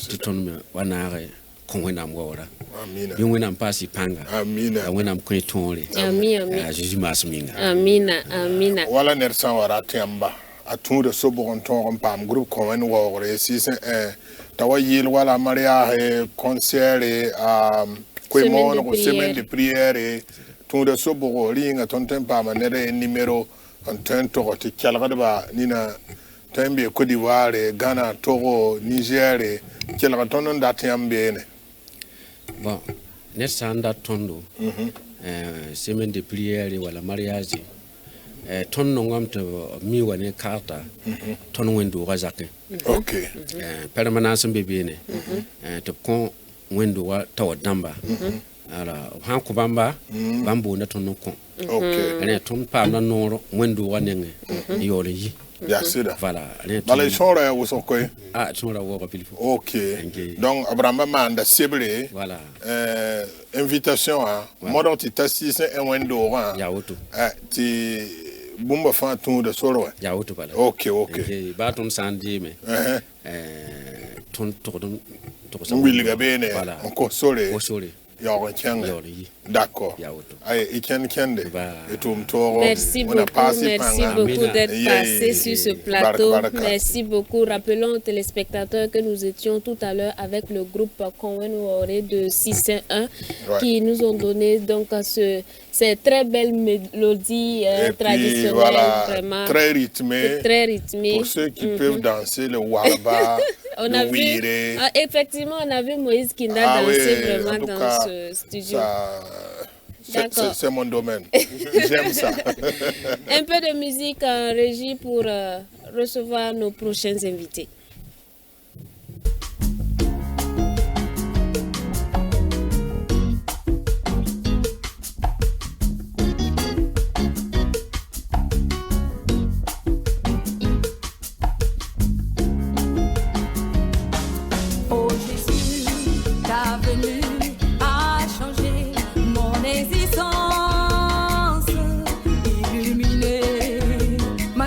Titon Wanare Kongwenam Wara. You win and pass Panga. Amina. When I'm quite tonly. Amina. Amina. Wala Nersan Wara Tiamba. A tour de Sobon Tom Pam group Common War, season Tawa Yil wala Maria concert Quemon ou semaine de prière tour de Sobo ring à ton tempa manere numéro en tento te Calradaba Nina Tembe Côte d'Ivoire Ghana Togo Niger Calraton d'Atiambene. Bon, Nesanda Tondo semaine de prière wala mariage. Ton nongam te mi wane karta ton wendo razake. OK. Permanence bebene. Te kon wendo wa taw damba. Ala han ko bamba bambo na ton kon. OK. Ene ton pa na noro wendo wa nenge yole yi. Ya sida. Voilà. Bale chora wo so koy. Ah chora wo ko pilifo. OK. Donc Abraham manda sebre. Voilà. Invitation à modo ti tassis en wendo wa. Ya woto. Ti Bumba fan tour de solo. Ya woto bala. OK. Ba ton sandi me. Ton to Willi gabene. Voilà. Encore sole. O sole. Ya d'accord. Merci beaucoup d'être passé sur ce plateau. Merci beaucoup. Rappelons aux téléspectateurs que nous étions tout à l'heure avec le groupe Konwenouore de 601 qui nous ont donné donc ces très belles mélodies traditionnelles, voilà, vraiment très rythmées. Pour ceux qui peuvent danser le warba. Effectivement, on a vu Moïse Kinda danser vraiment dans ce studio. C'est mon domaine. J'aime ça. Un peu de musique en régie pour recevoir nos prochains invités.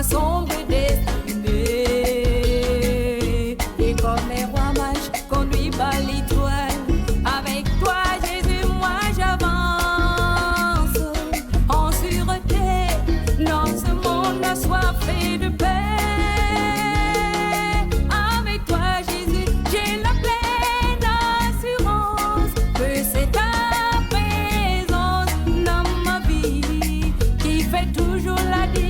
Sombre destinée, et comme les rois mages conduits par l'étoile, avec toi Jésus moi j'avance en sûreté dans ce monde assoiffé de paix. Avec toi Jésus j'ai la pleine assurance que c'est ta présence dans ma vie qui fait toujours la différence.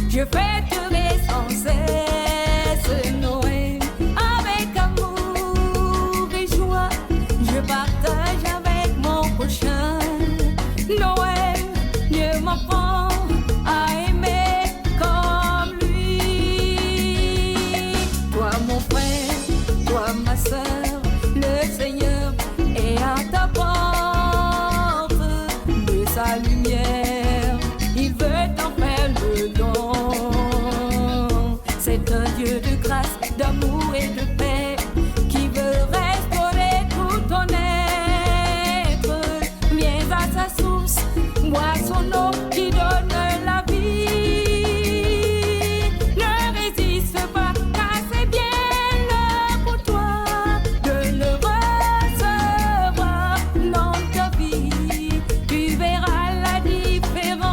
Je fêterai sans cesse Noël avec amour. toi ma sœur, le Seigneur est à ta porte. De sa lumière, il veut t'en faire le don. C'est un Dieu de grâce, d'amour et de paix qui veut restaurer tout ton être. Viens à sa source, bois son eau qui donne la vie. Ne résiste pas, car c'est bien l'heure pour toi de le recevoir dans ta vie. Tu verras la différence.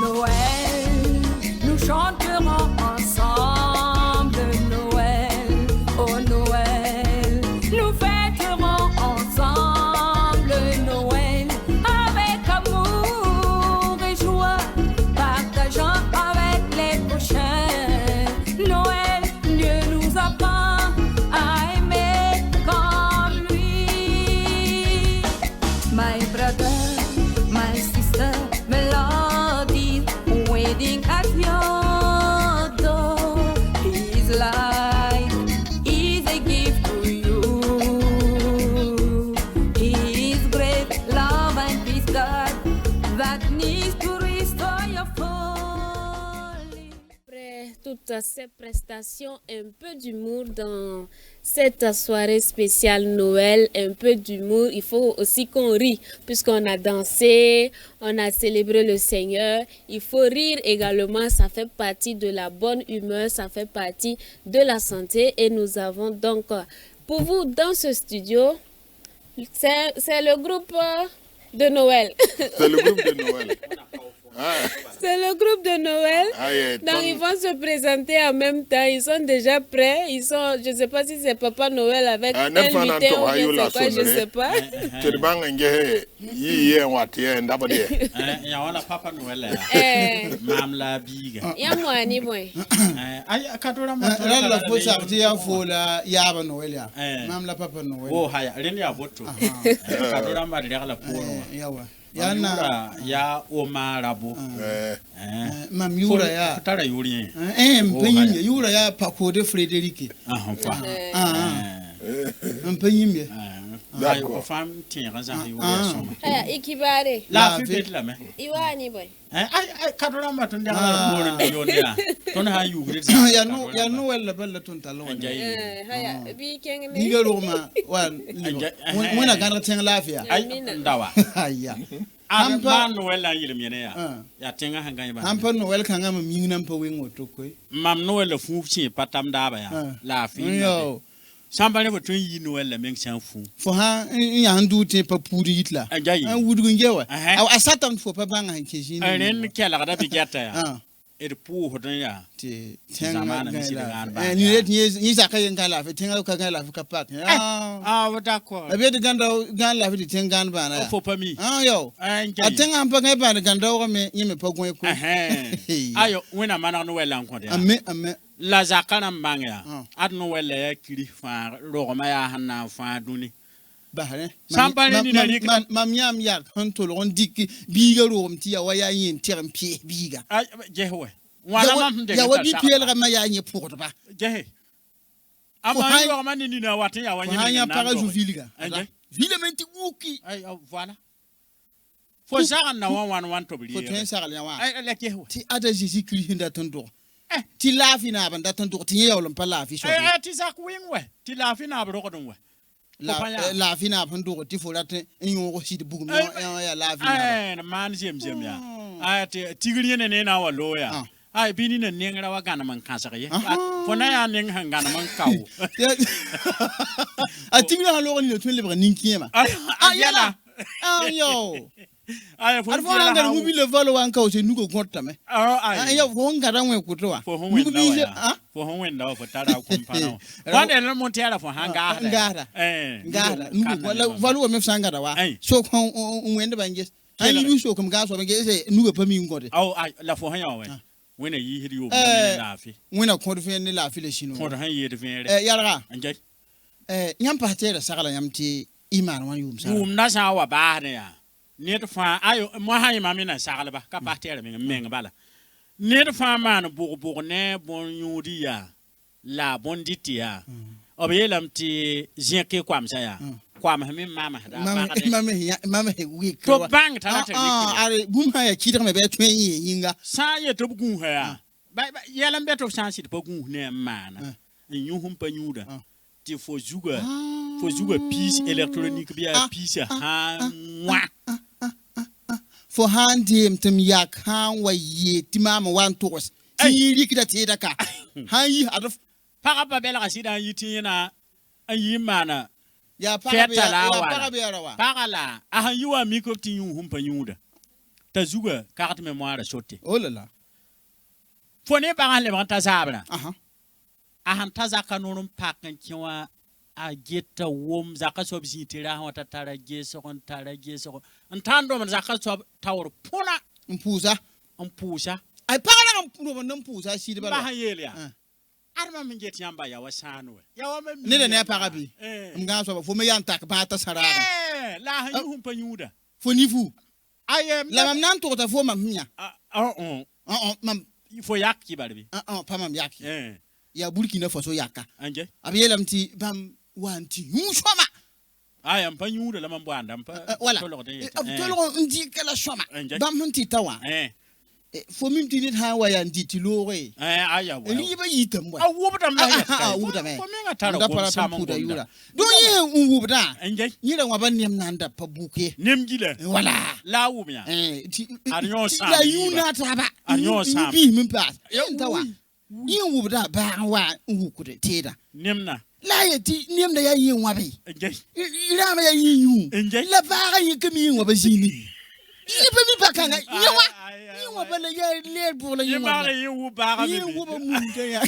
Noël, nous chanterons ensemble Noël, oh Noël, nous fêterons ensemble Noël, avec amour et joie, partageant avec les prochains. Noël, Dieu nous apprend à aimer comme lui. My brother, my sister, melody waiting at your door. His life is a gift to you. His great love and peace, God, that needs to restore your falling. Après toutes ces prestations, un peu d'humour dans cette soirée spéciale Noël, un peu d'humour. Il faut aussi qu'on rie, puisqu'on a dansé, on a célébré le Seigneur. Il faut rire également, ça fait partie de la bonne humeur, ça fait partie de la santé. Et nous avons donc, pour vous, dans ce studio, c'est le groupe de Noël. C'est le groupe de Noël. C'est le groupe de Noël. Donc ils vont se présenter en même temps. Ils sont déjà prêts. Ils sont, je ne sais pas si c'est Papa Noël avec un lutin ou bien c'est quoi, je ne sais pas. Papa Noël. Mam la biga. Ya moi ni moi. Ay kadora ma. Là la faut sortir faut la yaba Noël ya. Mam la Papa Noël. Oh haya, ren ya voto. Kadora ma la pono. Yawa. Yana ya oma rabo. Mam yura ya. Tara yuri. Mpenyimye yura ya Pakode Frédéric. Kwa. Mpenyimye. D'accord. Femme tient raison yuri soma. Ikibare. La fête la mais. Iwani boy. Ay kadora ma tunde la pono yonda. Ton ha yuri. Ya Noël la belle ton talon. Haya bi kenge me. Diga roma wan. Mona gana teng lafia. Ay ndawa. Aya. Ampa Noël la yile miene ya tenga hanga ba. Ampa Noël kanga ma mingna mpa wengo tokoi. Mam Noël fu chi patam daba ya. La fi. Yo. Sambale bo tun yi Noël la meng san fu. Fo ha ya ndu te pa pudi hitla. An wudu ngewa. A satan fo pa banga keji ni. Ren kela da bi gata ya. Et pour hoton ya. Ti zamana mi sidan ba. Ni ret ni zakay ngala fa tenga ka ngala fa kapak. D'accord. Abi de ganda ngala fa tenga gan ba na. Fo pa mi. Yo. Atenga ampa ngai ba de ganda o me yeme pa gwen ko. Ayo wena mana Noël en ko de. Amen. La zakana mbanga. Ad Noël ya kiri fa rogoma ya hanna fa duni. Bahane. Sampane ni na lik. Mamyam yak hantol on dik biga rom ti ya waya yin term pie biga. Ay jehowe. Wala mam de. Ya wabi piel ga ma ya nye pour ba. Jehe. Ama yo ma ni na wati ya wanya. Hanya para ju vilga. Vile menti wuki. Ay voilà. Fo sara na wan to bili. Fo ten sara ya wa. Ay la jehowe. Ti ada Jésus Christ hinda tondo. Ti lafi na banda tondo ti yewlo pa lafi so. Ti sak wingwe. Ti lafi na bro ko dum we. La fina pando ti folate en ko si de bugu ya la fina man jem ya ay tigri ne na wa loya ay bini ne ngengra wa kana man kansa ye fona ya neng hangana man kaw a tigri ha lo ni to libre ninki ma yala yo Aya fo hanga mu bi le valo wan ka o se nugo gonta me aya fo ngara ngwe kutoa nugo bi fo honwenda fo tara kumpana kwande na montiara fo hanga ngara nugo wala valo me sangara wa so ko ngwende banje ayi bi so kom ga so banje se nugo pa mi ngode la fo hanya wa wena yi hiri yo na fi wena ko fe ne la fi le shino ko han yi de fe yara anje nyam pa tere sagala nyamti iman wan yum sa na sa wa ba ne ya net fa ayo mo ha yima mina sagala ba ka pa tere men bala net fa man bugu ne bon yudi ya la bon ditia obeyelam ti jenke kwam sa ya kwam ha min mama da mama he wi to bang ta ta are buma ya kidra me be twen yinga sa ye to gun ha ya ba yelam beto chansi to gun ne mana nyu hum pa nyuda ti fo juga piece électronique bia piece ha wa fo handim tum yak han waye ti mama wan tos ti rikida ti daka han yi adof para ba bela sida yiti na ayi mana ya para be rawa para la a han yiwa mikro ti yu hum pa nyuda ta juga carte mémoire sauté oh là là fo ne ba le ban ta sabra a han ta zaka nonum pakan kiwa a geta wom zaka so bi tira ha ta tara geso kon tara geso ntando man zaka so tawr puna mpusa ai para mpuno man mpusa shi de ba ha yelia arma min get yamba ya wasano ya wa men ne ne para bi mga so fo me yan tak ba ta sarara la ha yu pa nyuda fo ni fu ayem la mam nan to ta fo mam nya mam fo yak ki barbi pa mam yak ya Burkina Faso yaka anje abiyelam ti bam wanti shoma aya mpa nyuda la mambwanda mpa tolo ndi kala shoma bam hunti tawa fo mim ti nit ha wa ya nditi lowe aya wa li ba yitam wa wubda ma wubda me fo minga tara ko sama puda yura do ye wubda anje nyira wa ban nem nanda pa buke nem gile wala la wumya arnyo sam la yuna taba arnyo sam bi min pa tawa yin wubda ba wa wukude teda nemna la yati nemna ya yin wabe ila ma ya yin yu la ba yi kami yin wabe jini yi ba mi bakanga yawa yin wabe la ya le bo la yin wabe yin wuba ga yin wuba mun de ya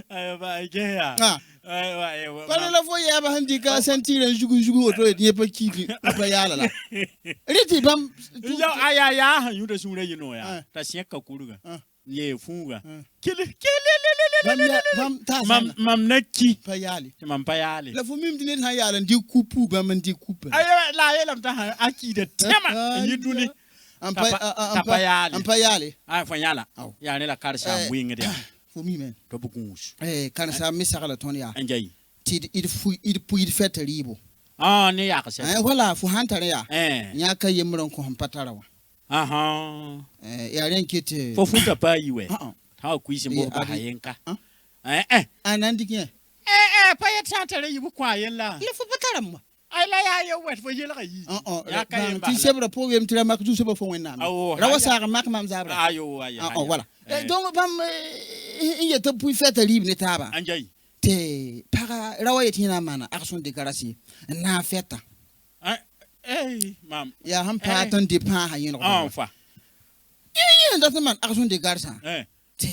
ay ba ge ya ay ba la fo ya ba handi ka sentire jugu oto e pa kiki pa yala la riti bam yo aya han yu de sure yino ya ta sieka kuruga ye funga kile mam nakki payali mam payali la fu mim dinen ha yala ndi kupu ba man ndi kupu ay la yelam ta ha akida tema yiduni am payali ay fa yala ya ne la karsa winga de fu mi men to bukunus karsa mi sagala ton ya anjay ti il pu il fait ribo ne ya ka se wala fu hantare ya nya ka yemron ko patarawa yaren kete fo futa pa yiwe ha ku isi mo ba hayenka anandike pa ya tantare yibu kwa yella le fu pataram ma ai la ya yo wet fo yela yi ya ka yemba ti sebra po yem tira mak du seba fo wena rawa sa mak mam zabra ayo aya voilà donc bam ye to pu fete libre ne taba anjay te para rawa yetina mana action de garasi na feta mam ya han patan de pa ha yin ko fa dat man action de garsa te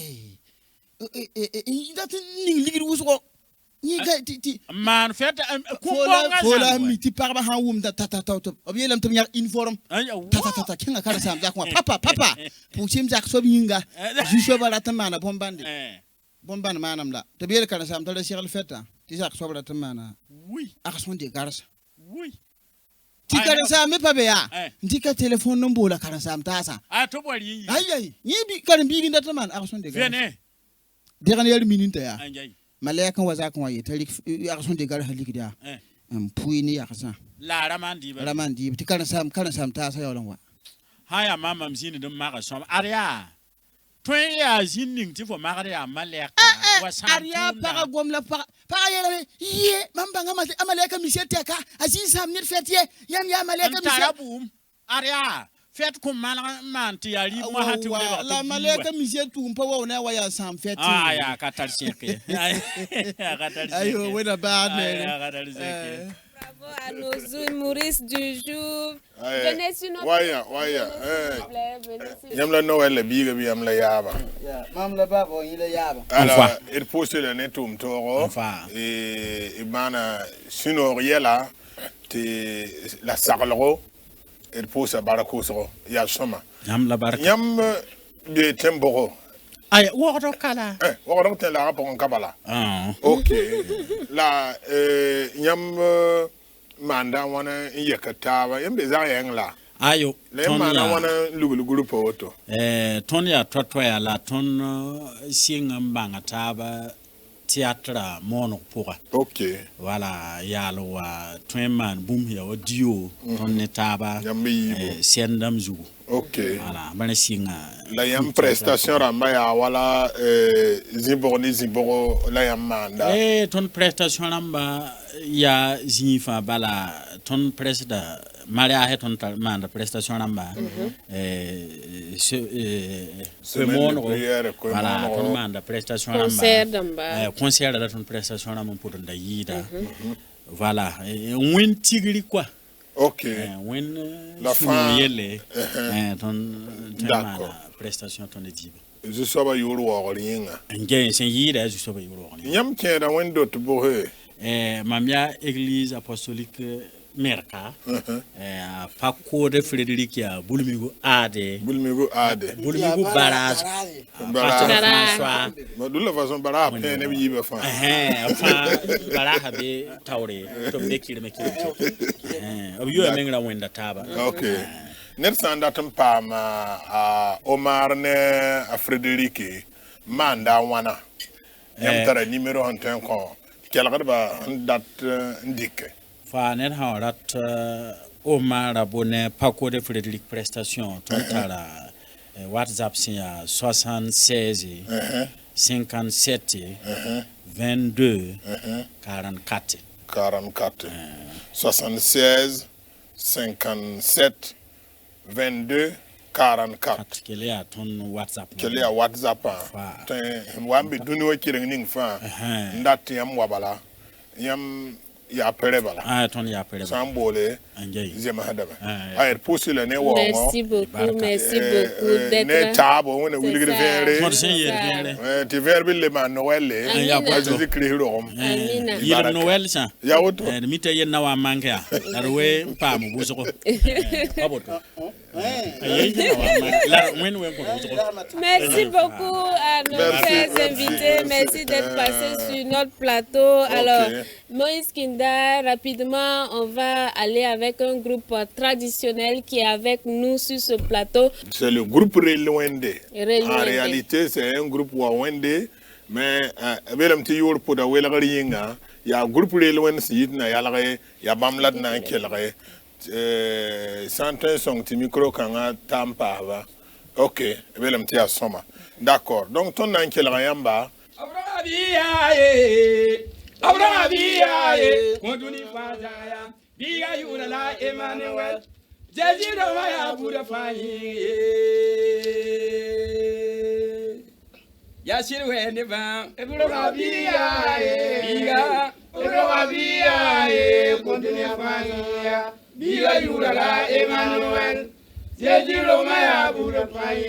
dat ning ligir wusko ni ga ti man fet ko fola mi ti parba ha wum da tata tata obiyelam tam yak uniform tata kinga kala sam jak papa pour sim jak so binga ju so bala tam mana bombande manam la to biyel kala sam dal cheikh feta ti jak so bala tam mana oui action de garsa oui ti karasa me pabe ya ndika telephone number la karasa mtasa to bori yi ay ni bi kan bi ginda taman action de gar vene dernière minute ya malaka waza kan waye tari action de gar haliki da pui ni akasa la ramandi ti karasa mtasa ya lonwa haya mama mzini dum maka som aria twen ya zinning ti fo maka ya malaka wasan aria para gomla para yele ye mamba ngama amaleka misete ka asisa minute fete yam ya maleka misete aria fet ko man ti yari mo hatu la maleka misete tumpa wa na wa ya sam fete ya katar seke ya katar seke ayo wena bad ya katar seke Bravo à nos humoristes du jour. Venez sur notre... Yamla Noël le biga bi yamla yaba. Mamla babo ile yaba. Alors, il pose le netum toro. Et mana sino yela te la sarlero. Il pose à barakosro. Ya soma. Yamla baraka. Yam de temboro. Ay, woro kala. Woro te la rapon kabala. Ah. OK. La yam manda wana yakatawa yam de zayeng la. Ayo. Le manda wana lugulu poto. Ton ya twatwa la ton singa mbanga taba théâtre mono pour. OK. Voilà, ya lo wa twinman boom ya audio ton netaba. Siendam zu. OK. Voilà, bana singa. La yam prestation ramba ya wala zimboro la yam manda. Ton prestation ramba ya zinfa bala ton presida Maria het ton manda prestation ramba. Semaine voilà, ton manda prestation ramba. Concert damba. Concert da ton prestation ramba pour da yida. Voilà, win tigri quoi. OK. La fin yele ton manda prestation ton edibe. Je soba yoro waringa. Nge sen yida je soba yoro waringa. Yam kenda wendo to bohe. Mamia église apostolique Merka, Paco de Frédéricia, Boulmigo Ade, Boulmigo Barrage, François, Madula façon Barra, ne bi ba fa. Barra be Taure, to be kilomètre. You are menga wenda taba. Okay. Nelson datum pama Omar ne a Frédérici, manda wana. Yam tara numéro en temps ko. Kelga ba dat ndike. Faner harat Omar abonné Paco de Frédéric prestation totala WhatsApp c'est 76 57 22 44 76 57 22 44 quel est ton WhatsApp quel est WhatsApp wambi duniwo kiring ning fa ndati yam wabala yam ya perebala ton ya perebala sambole zema hadaba ay pousse le ne wo merci beaucoup d'être ne tabo wona wuligre fere ti verbe le man noël ya ba je créero amina yir noël sa ya woto mi te yenna wa manke ya darwe pam buzo baboto merci beaucoup à nos chers invités merci d'être passés sur notre plateau. Alors Moïse Kinda, rapidement, on va aller avec un groupe traditionnel qui est avec nous sur ce plateau. C'est le groupe Relwende. En réalité, c'est un groupe Wawende, mais il y a un groupe Relwende, il y a Bamlad Nankelre, certains sont des micros quand Tampa. Ok, d'accord. Donc, ton Nankelre Yamba. Abraham biya konduni fazaya biya yuna la Emmanuel jeji do maya buda fayi ya shirwe ne ba Abraham biya konduni fazaya biya yuna la Emmanuel jeji do maya buda fayi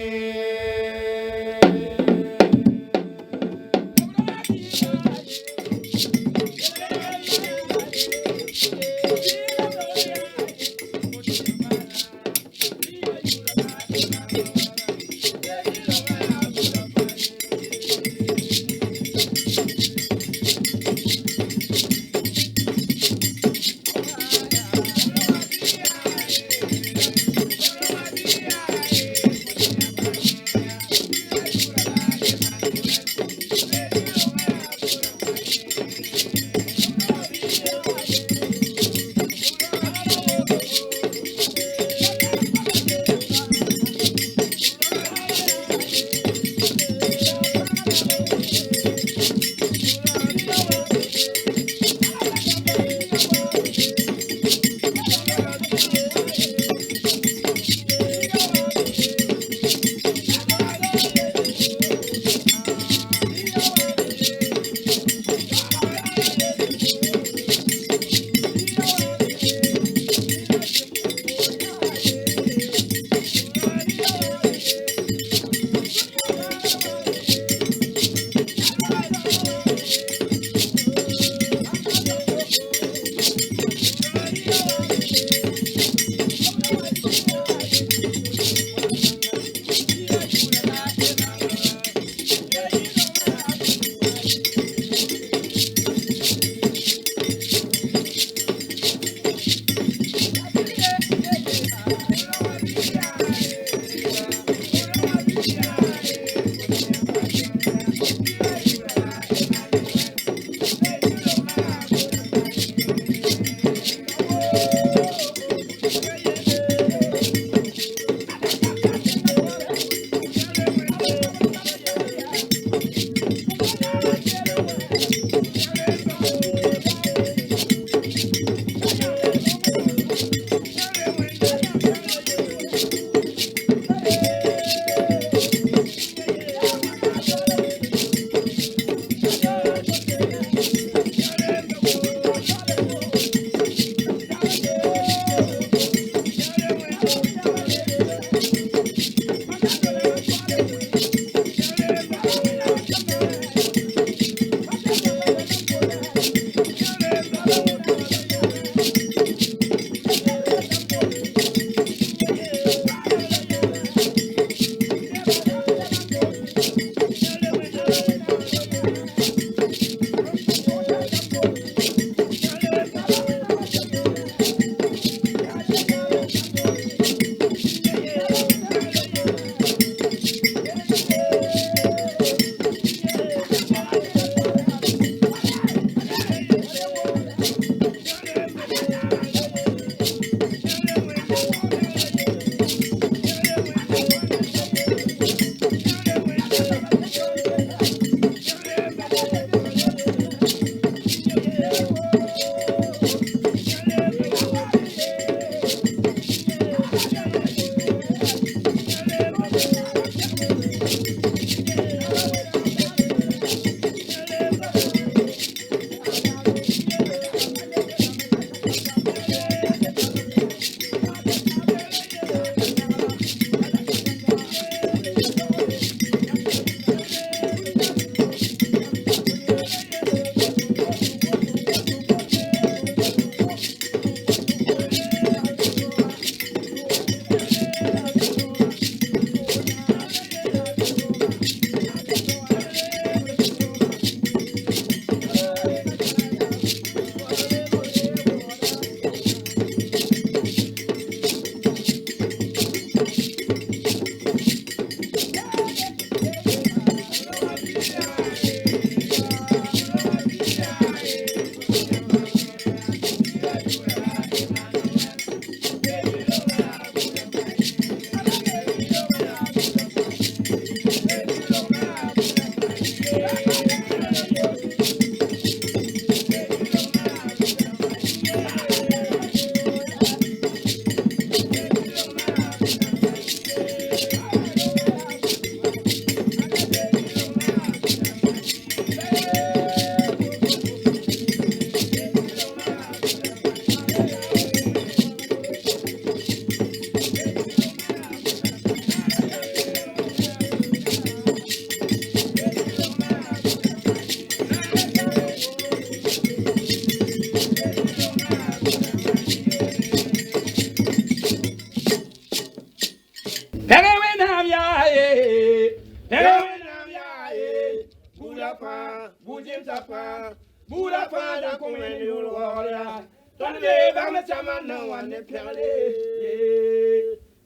Nam ya e, Buddha pa, Bujim tapa, Buddha pa da kumen yul warrior. Don't be bama chama no one ne pele.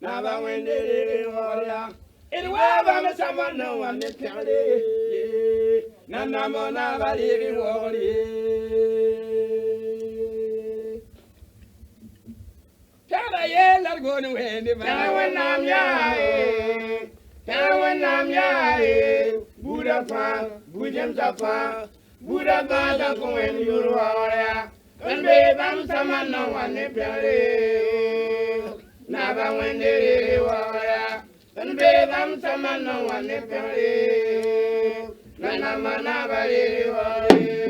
Na ba wende warrior. It wa bama chama no one ne pele. Na na mo na ba li warrior. Kada ye largo no wende ba. Nam ya e. Nam ya e. Buddha pa, Bujim tapa, Buddha pa da kumen yul warrior. When babe I'm sama no one pere na ba wende waya. When babe I'm sama no one pere na mana ba waya.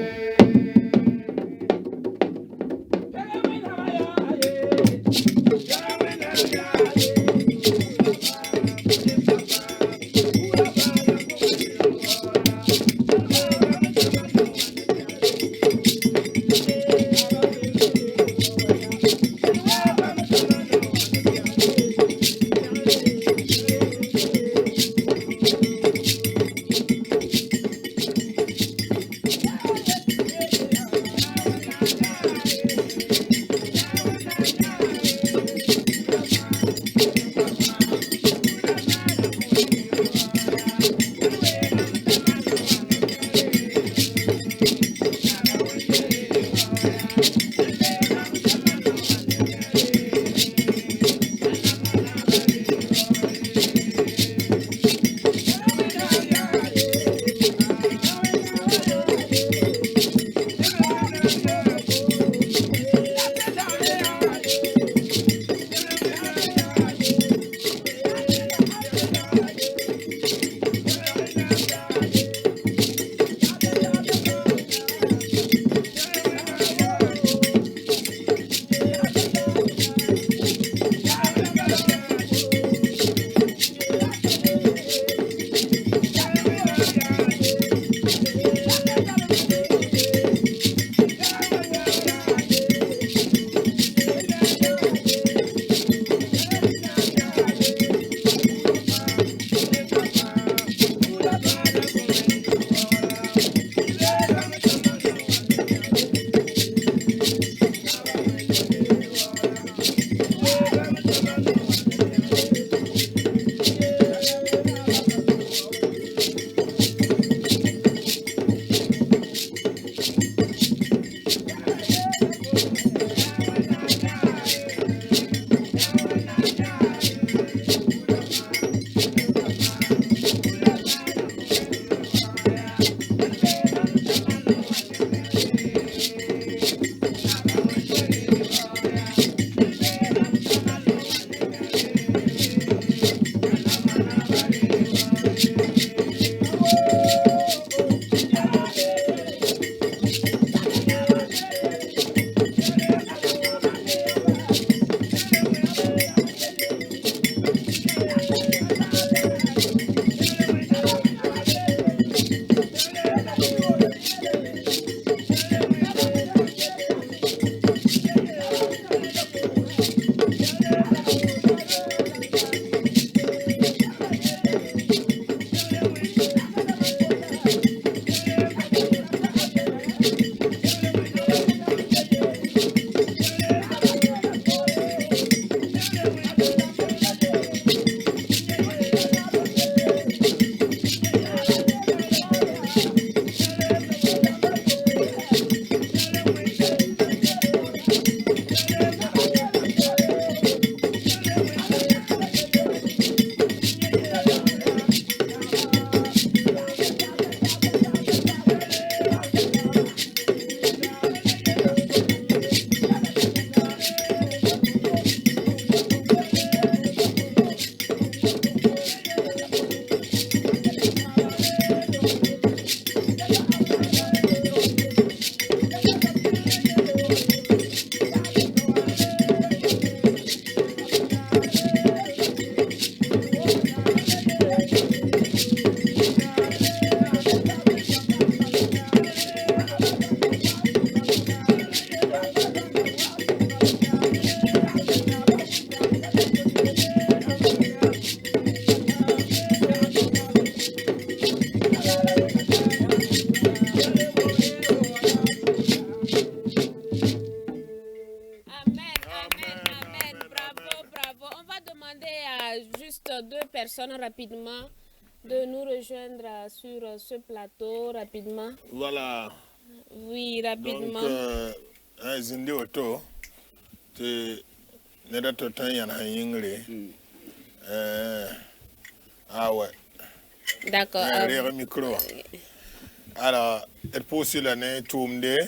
Amen. Bravo. On va demander à juste 2 personnes rapidement de nous rejoindre sur ce plateau rapidement. Voilà. Oui, rapidement. Donc, Zindi Oto, tu n'es pas tout le temps ah ouais. D'accord. Un micro. Alors, il faut aussi l'année tourner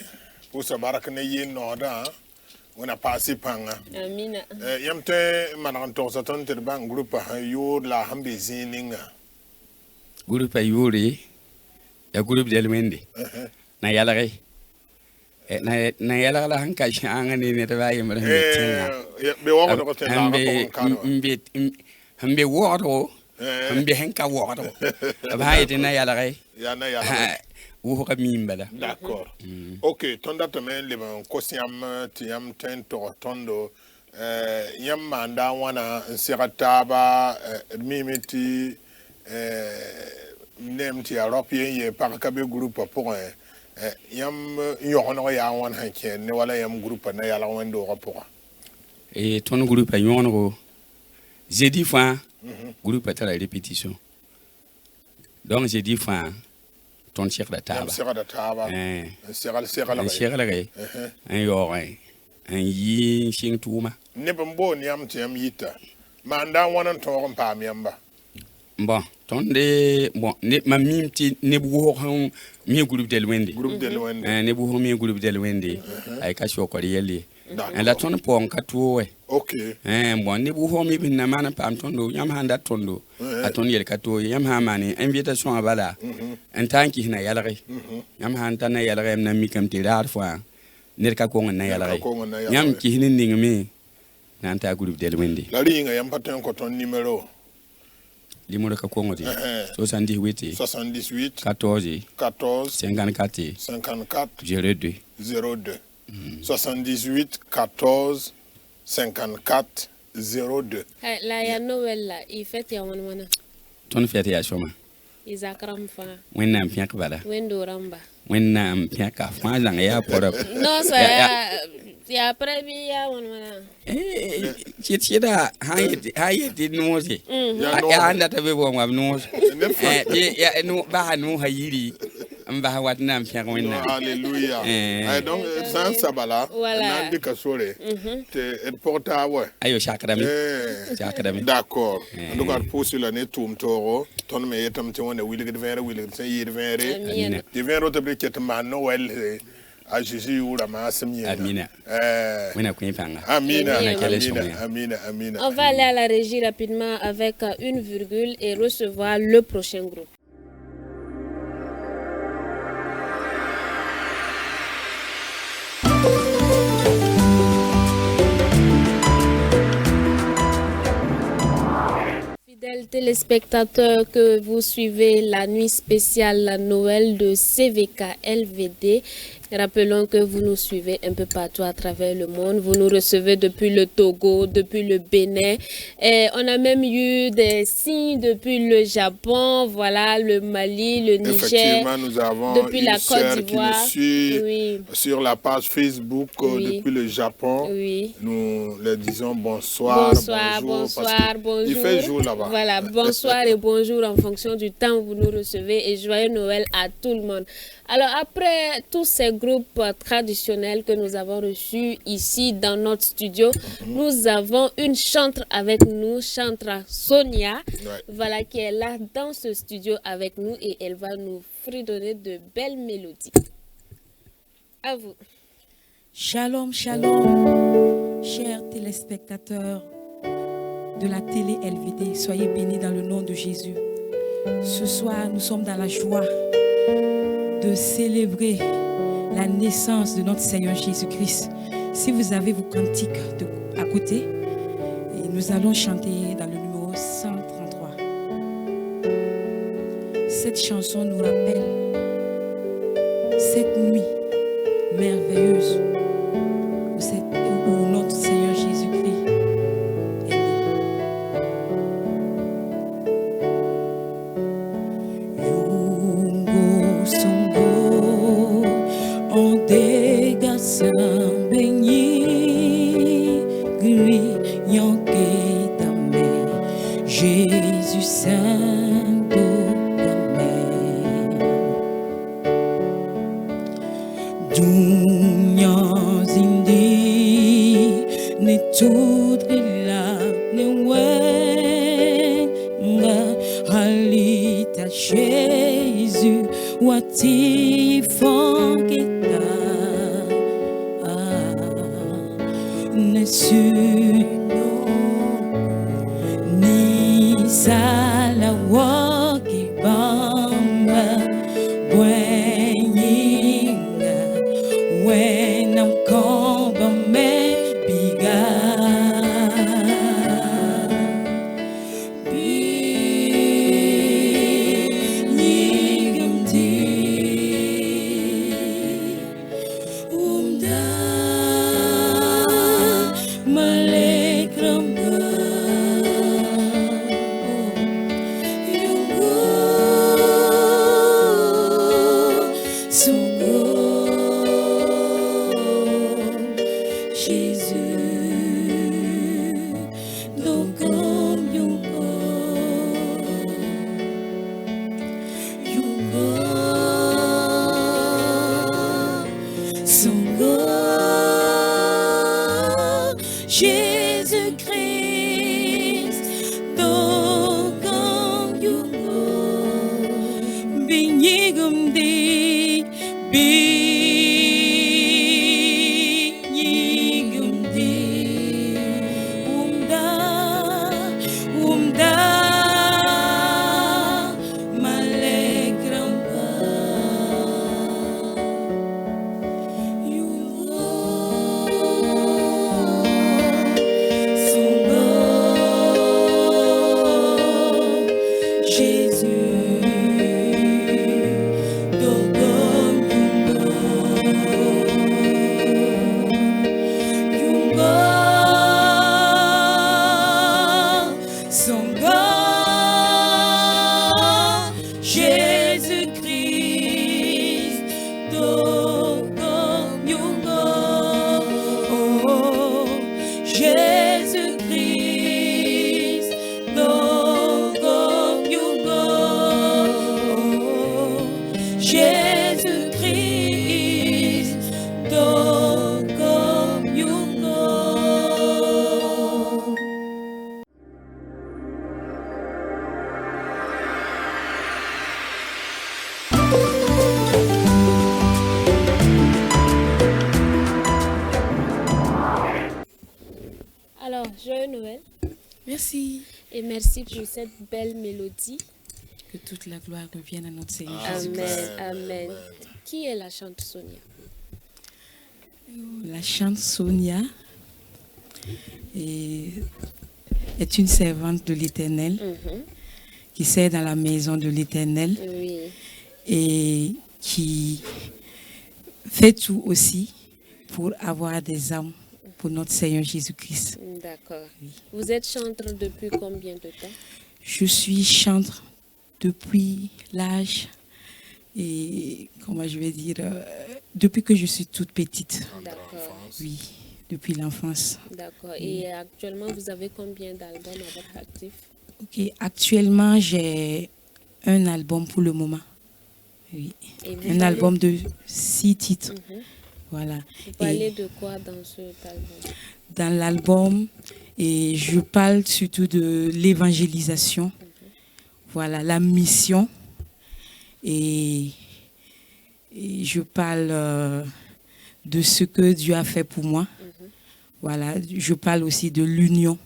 pour se barrer ne y noda. On a passé panga. Amina. Yamte mananto sa ton terban groupe yo la hambe zininga. Groupe yuri ya groupe delmendi. Na yala gai. Na yala la hanka shanga ni ne tabaye mara tenga. Be wo ko tenga hambe wo hambe hanka wo abaye na yala gai. Ya na yala gai. D'accord. Ok, ton date men le kosiam tiam tento tondo yam manda wana sirataba mimiti nemti européen ye par kabe groupe pour yam yono ya wan hanke ne wala yam groupe na yala wando rapport et ton groupe yono j'ai dit fois groupe à la répétition donc j'ai dit fois ton chèque de table. Un chèque de un yoré, un yin ching touma. Nebombo niam tiam yita. Manda wanan toron pa miamba. Bon, ton de bon, ne ma mim ti nebu ho mi groupe de Lwendi. Groupe de Lwendi. Nebu ho mi groupe de Lwendi. Ay ka shoko yeli. La ton pon ka tuwe. Ok. Bon, nebu ho mi bin na mana pam tondo, yam handa tondo. Aton yel ka to yam ha mani invitation abala. En tanki hina yalare. Yam hanta na yalare na mi kam tirar fois. Ner ka ko na yalare. Yam ki hinin ningmi. Nanta groupe de Lwendi. La ligne yam patin ko ton numéro. Numéro ka kongo di 78 14 54 02 78 14 54 02. La ya Noël là, il fait ya wana. Ton fête ya choma. Izakram fa. Wenna mpiak bala. Wendo ramba. Wenna mpiak fa la ya pora. Non ça ya prévu ya wana. Chida hayeti nozi. Ya anda tabe bo ngam nozi. Ya no ba no hayiri. Mba watna mpiak wenna. Alléluia. Donc sans sabala nandi kasore te porta wa. Ayo chakadami. Chakadami. D'accord. Donc à poser l'année tout toro ton me yetam te wona wili de vere yir vere. De vere to be ket man Noël a Jésus ou la masamia. Amina. Amina. Amina. On va aller à la régie rapidement avec une virgule et recevoir le prochain groupe. Fidèles téléspectateurs que vous suivez la nuit spéciale Noël de CVK LVD, rappelons que vous nous suivez un peu partout à travers le monde. Vous nous recevez depuis le Togo, depuis le Bénin. Et on a même eu des signes depuis le Japon, voilà, le Mali, le Niger. Effectivement, nous avons depuis une la Côte d'Ivoire qui nous suit sur la page Facebook depuis le Japon. Nous leur disons bonsoir, bonjour. Il fait jour là-bas. Voilà, bonsoir et bonjour en fonction du temps où vous nous recevez et joyeux Noël à tout le monde. Alors après tous ces groupes traditionnels que nous avons reçus ici dans notre studio, nous avons une chantre avec nous, chantre Sonia, voilà, qui est là dans ce studio avec nous et elle va nous fredonner de belles mélodies. À vous. Shalom, shalom, chers téléspectateurs de la télé LVD, soyez bénis dans le nom de Jésus. Ce soir, nous sommes dans la joie de célébrer la naissance de notre Seigneur Jésus-Christ. Si vous avez vos cantiques à côté, et nous allons chanter dans le numéro 133. Cette chanson nous rappelle cette nuit merveilleuse où notre Seigneur Jésus-Christ est né. Yungo songo ondega sambeni criant que ta mère, Jésus Saint de ta mère. Dunya zindi ne toute la ne wenga halita Jésus wati fongita ne su ni sala waki bamba bwenyinga when I'm coming biga Alors, joyeux Noël. Merci. Et merci pour cette belle mélodie. Que toute la gloire revienne à notre Seigneur. Amen, amen. Qui est la chante Sonia? La chante Sonia est une servante de l'Éternel qui sert dans la maison de l'Éternel et qui fait tout aussi pour avoir des âmes pour notre Seigneur Jésus-Christ. D'accord. Vous êtes chanteur depuis combien de temps? Je suis chanteur depuis l'âge et comment je vais dire depuis que je suis toute petite. D'accord. Oui, depuis l'enfance. D'accord. Et actuellement, vous avez combien d'albums à votre actif? Ok, actuellement j'ai un album pour le moment. Oui. Un album de 6 titres. Voilà. Vous parlez de quoi dans cet album? Dans l'album, et je parle surtout de l'évangélisation. Voilà, la mission. Et je parle de ce que Dieu a fait pour moi. Voilà, je parle aussi de l'union.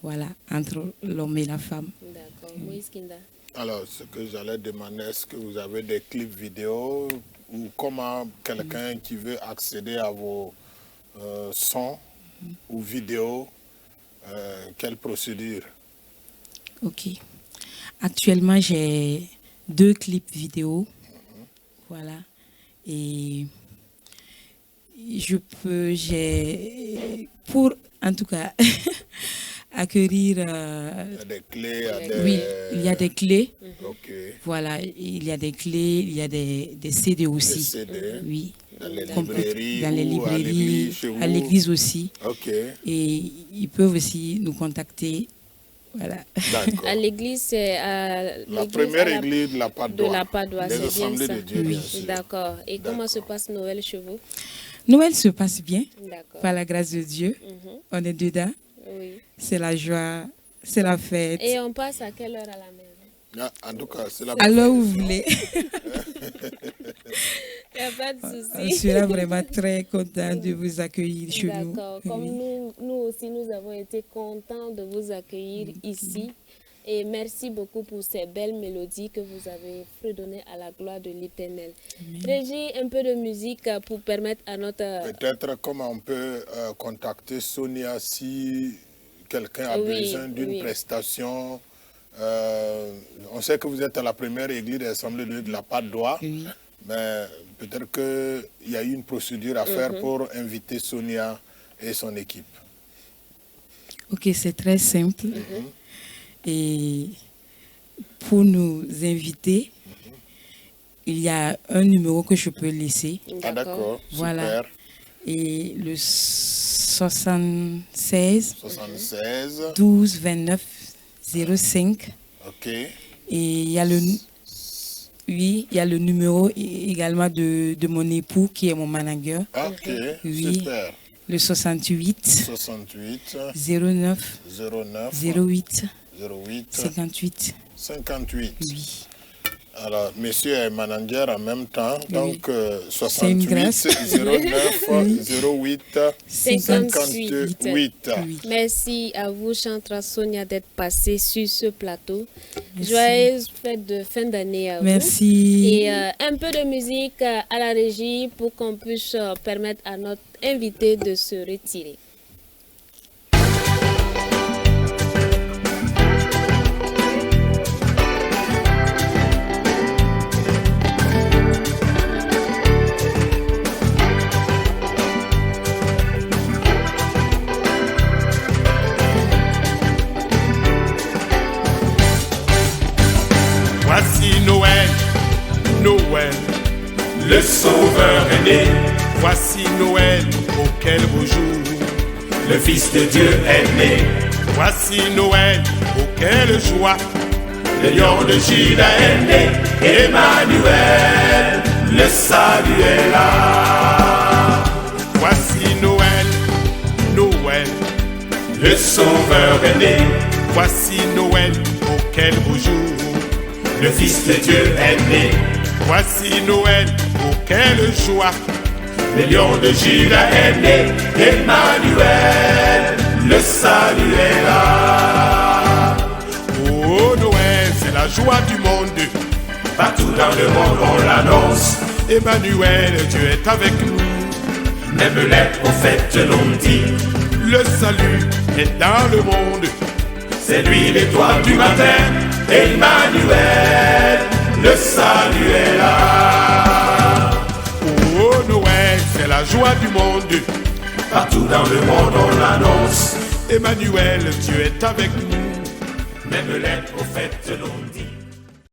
Voilà, entre l'homme et la femme. D'accord. Moïse Kinda. Alors, ce que j'allais demander, est-ce que vous avez des clips vidéo ou comment quelqu'un qui veut accéder à vos sons ou vidéos, quelle procédure? Ok. Actuellement, j'ai 2 clips vidéo. Voilà. Et pour, en tout cas, acquérir. Il y a des clés. Oui, il y a des clés. Ok. Voilà, il y a des clés, il y a des CD aussi. Des CD. Oui. Dans les librairies. Dans les librairies, à l'église aussi. Ok. Et ils peuvent aussi nous contacter. Voilà. À l'église, c'est la première église de la Padoie. De la Padoie, les c'est bien assemblées ça. de Dieu, bien sûr. D'accord. Et comment se passe Noël chez vous? Noël se passe bien, D'accord. par la grâce de Dieu. On est dedans. Oui. C'est la joie, c'est la fête. Et on passe à quelle heure à la maison? En tout cas, c'est la alors où vous voulez. Il n'y a pas de souci. On sera vraiment très content de vous accueillir chez nous. D'accord. Comme nous aussi, nous avons été contents de vous accueillir ici. Et merci beaucoup pour ces belles mélodies que vous avez fredonnées à la gloire de l'Éternel. Régie, un peu de musique pour permettre à notre... Peut-être comment on peut contacter Sonia si quelqu'un a besoin d'une prestation. On sait que vous êtes à la première église de l'Assemblée de la Padoie, mais peut-être qu'il y a eu une procédure à faire pour inviter Sonia et son équipe. Ok, c'est très simple. Et pour nous inviter, il y a un numéro que je peux laisser. Ah d'accord, voilà. Super. Et le 76 12 29 05. Ok. Et il y a le numéro également de mon époux qui est mon manager. Ok, super. Le 68 09 08 58. 58. Oui. Alors, monsieur est manager en même temps, donc 68 09 08 58. Merci à vous, Chantra Sonia, d'être passée sur ce plateau. Joyeuse fête de fin d'année à vous. Merci. Et un peu de musique à la régie pour qu'on puisse permettre à notre invité de se retirer. Voici Noël, Noël, le Sauveur est né. Voici Noël, auquel beau jour le Fils de Dieu est né. Voici Noël, auquel joie le lion de Juda est né. Emmanuel, le salut est là. Voici Noël, Noël, le Sauveur est né. Voici Noël, auquel beau jour le Fils de Dieu est né. Voici Noël, auquel joie le lion de Juda est né. Emmanuel, le salut est là. Oh Noël, c'est la joie du monde. Partout dans le monde on l'annonce. Emmanuel, Dieu est avec nous. Même les prophètes l'ont dit. Le salut est dans le monde. C'est lui l'étoile du matin. Emmanuel, le salut est là. Oh Noël, c'est la joie du monde. Partout dans le monde on l'annonce. Emmanuel, Dieu est avec nous. Même les prophètes l'ont dit.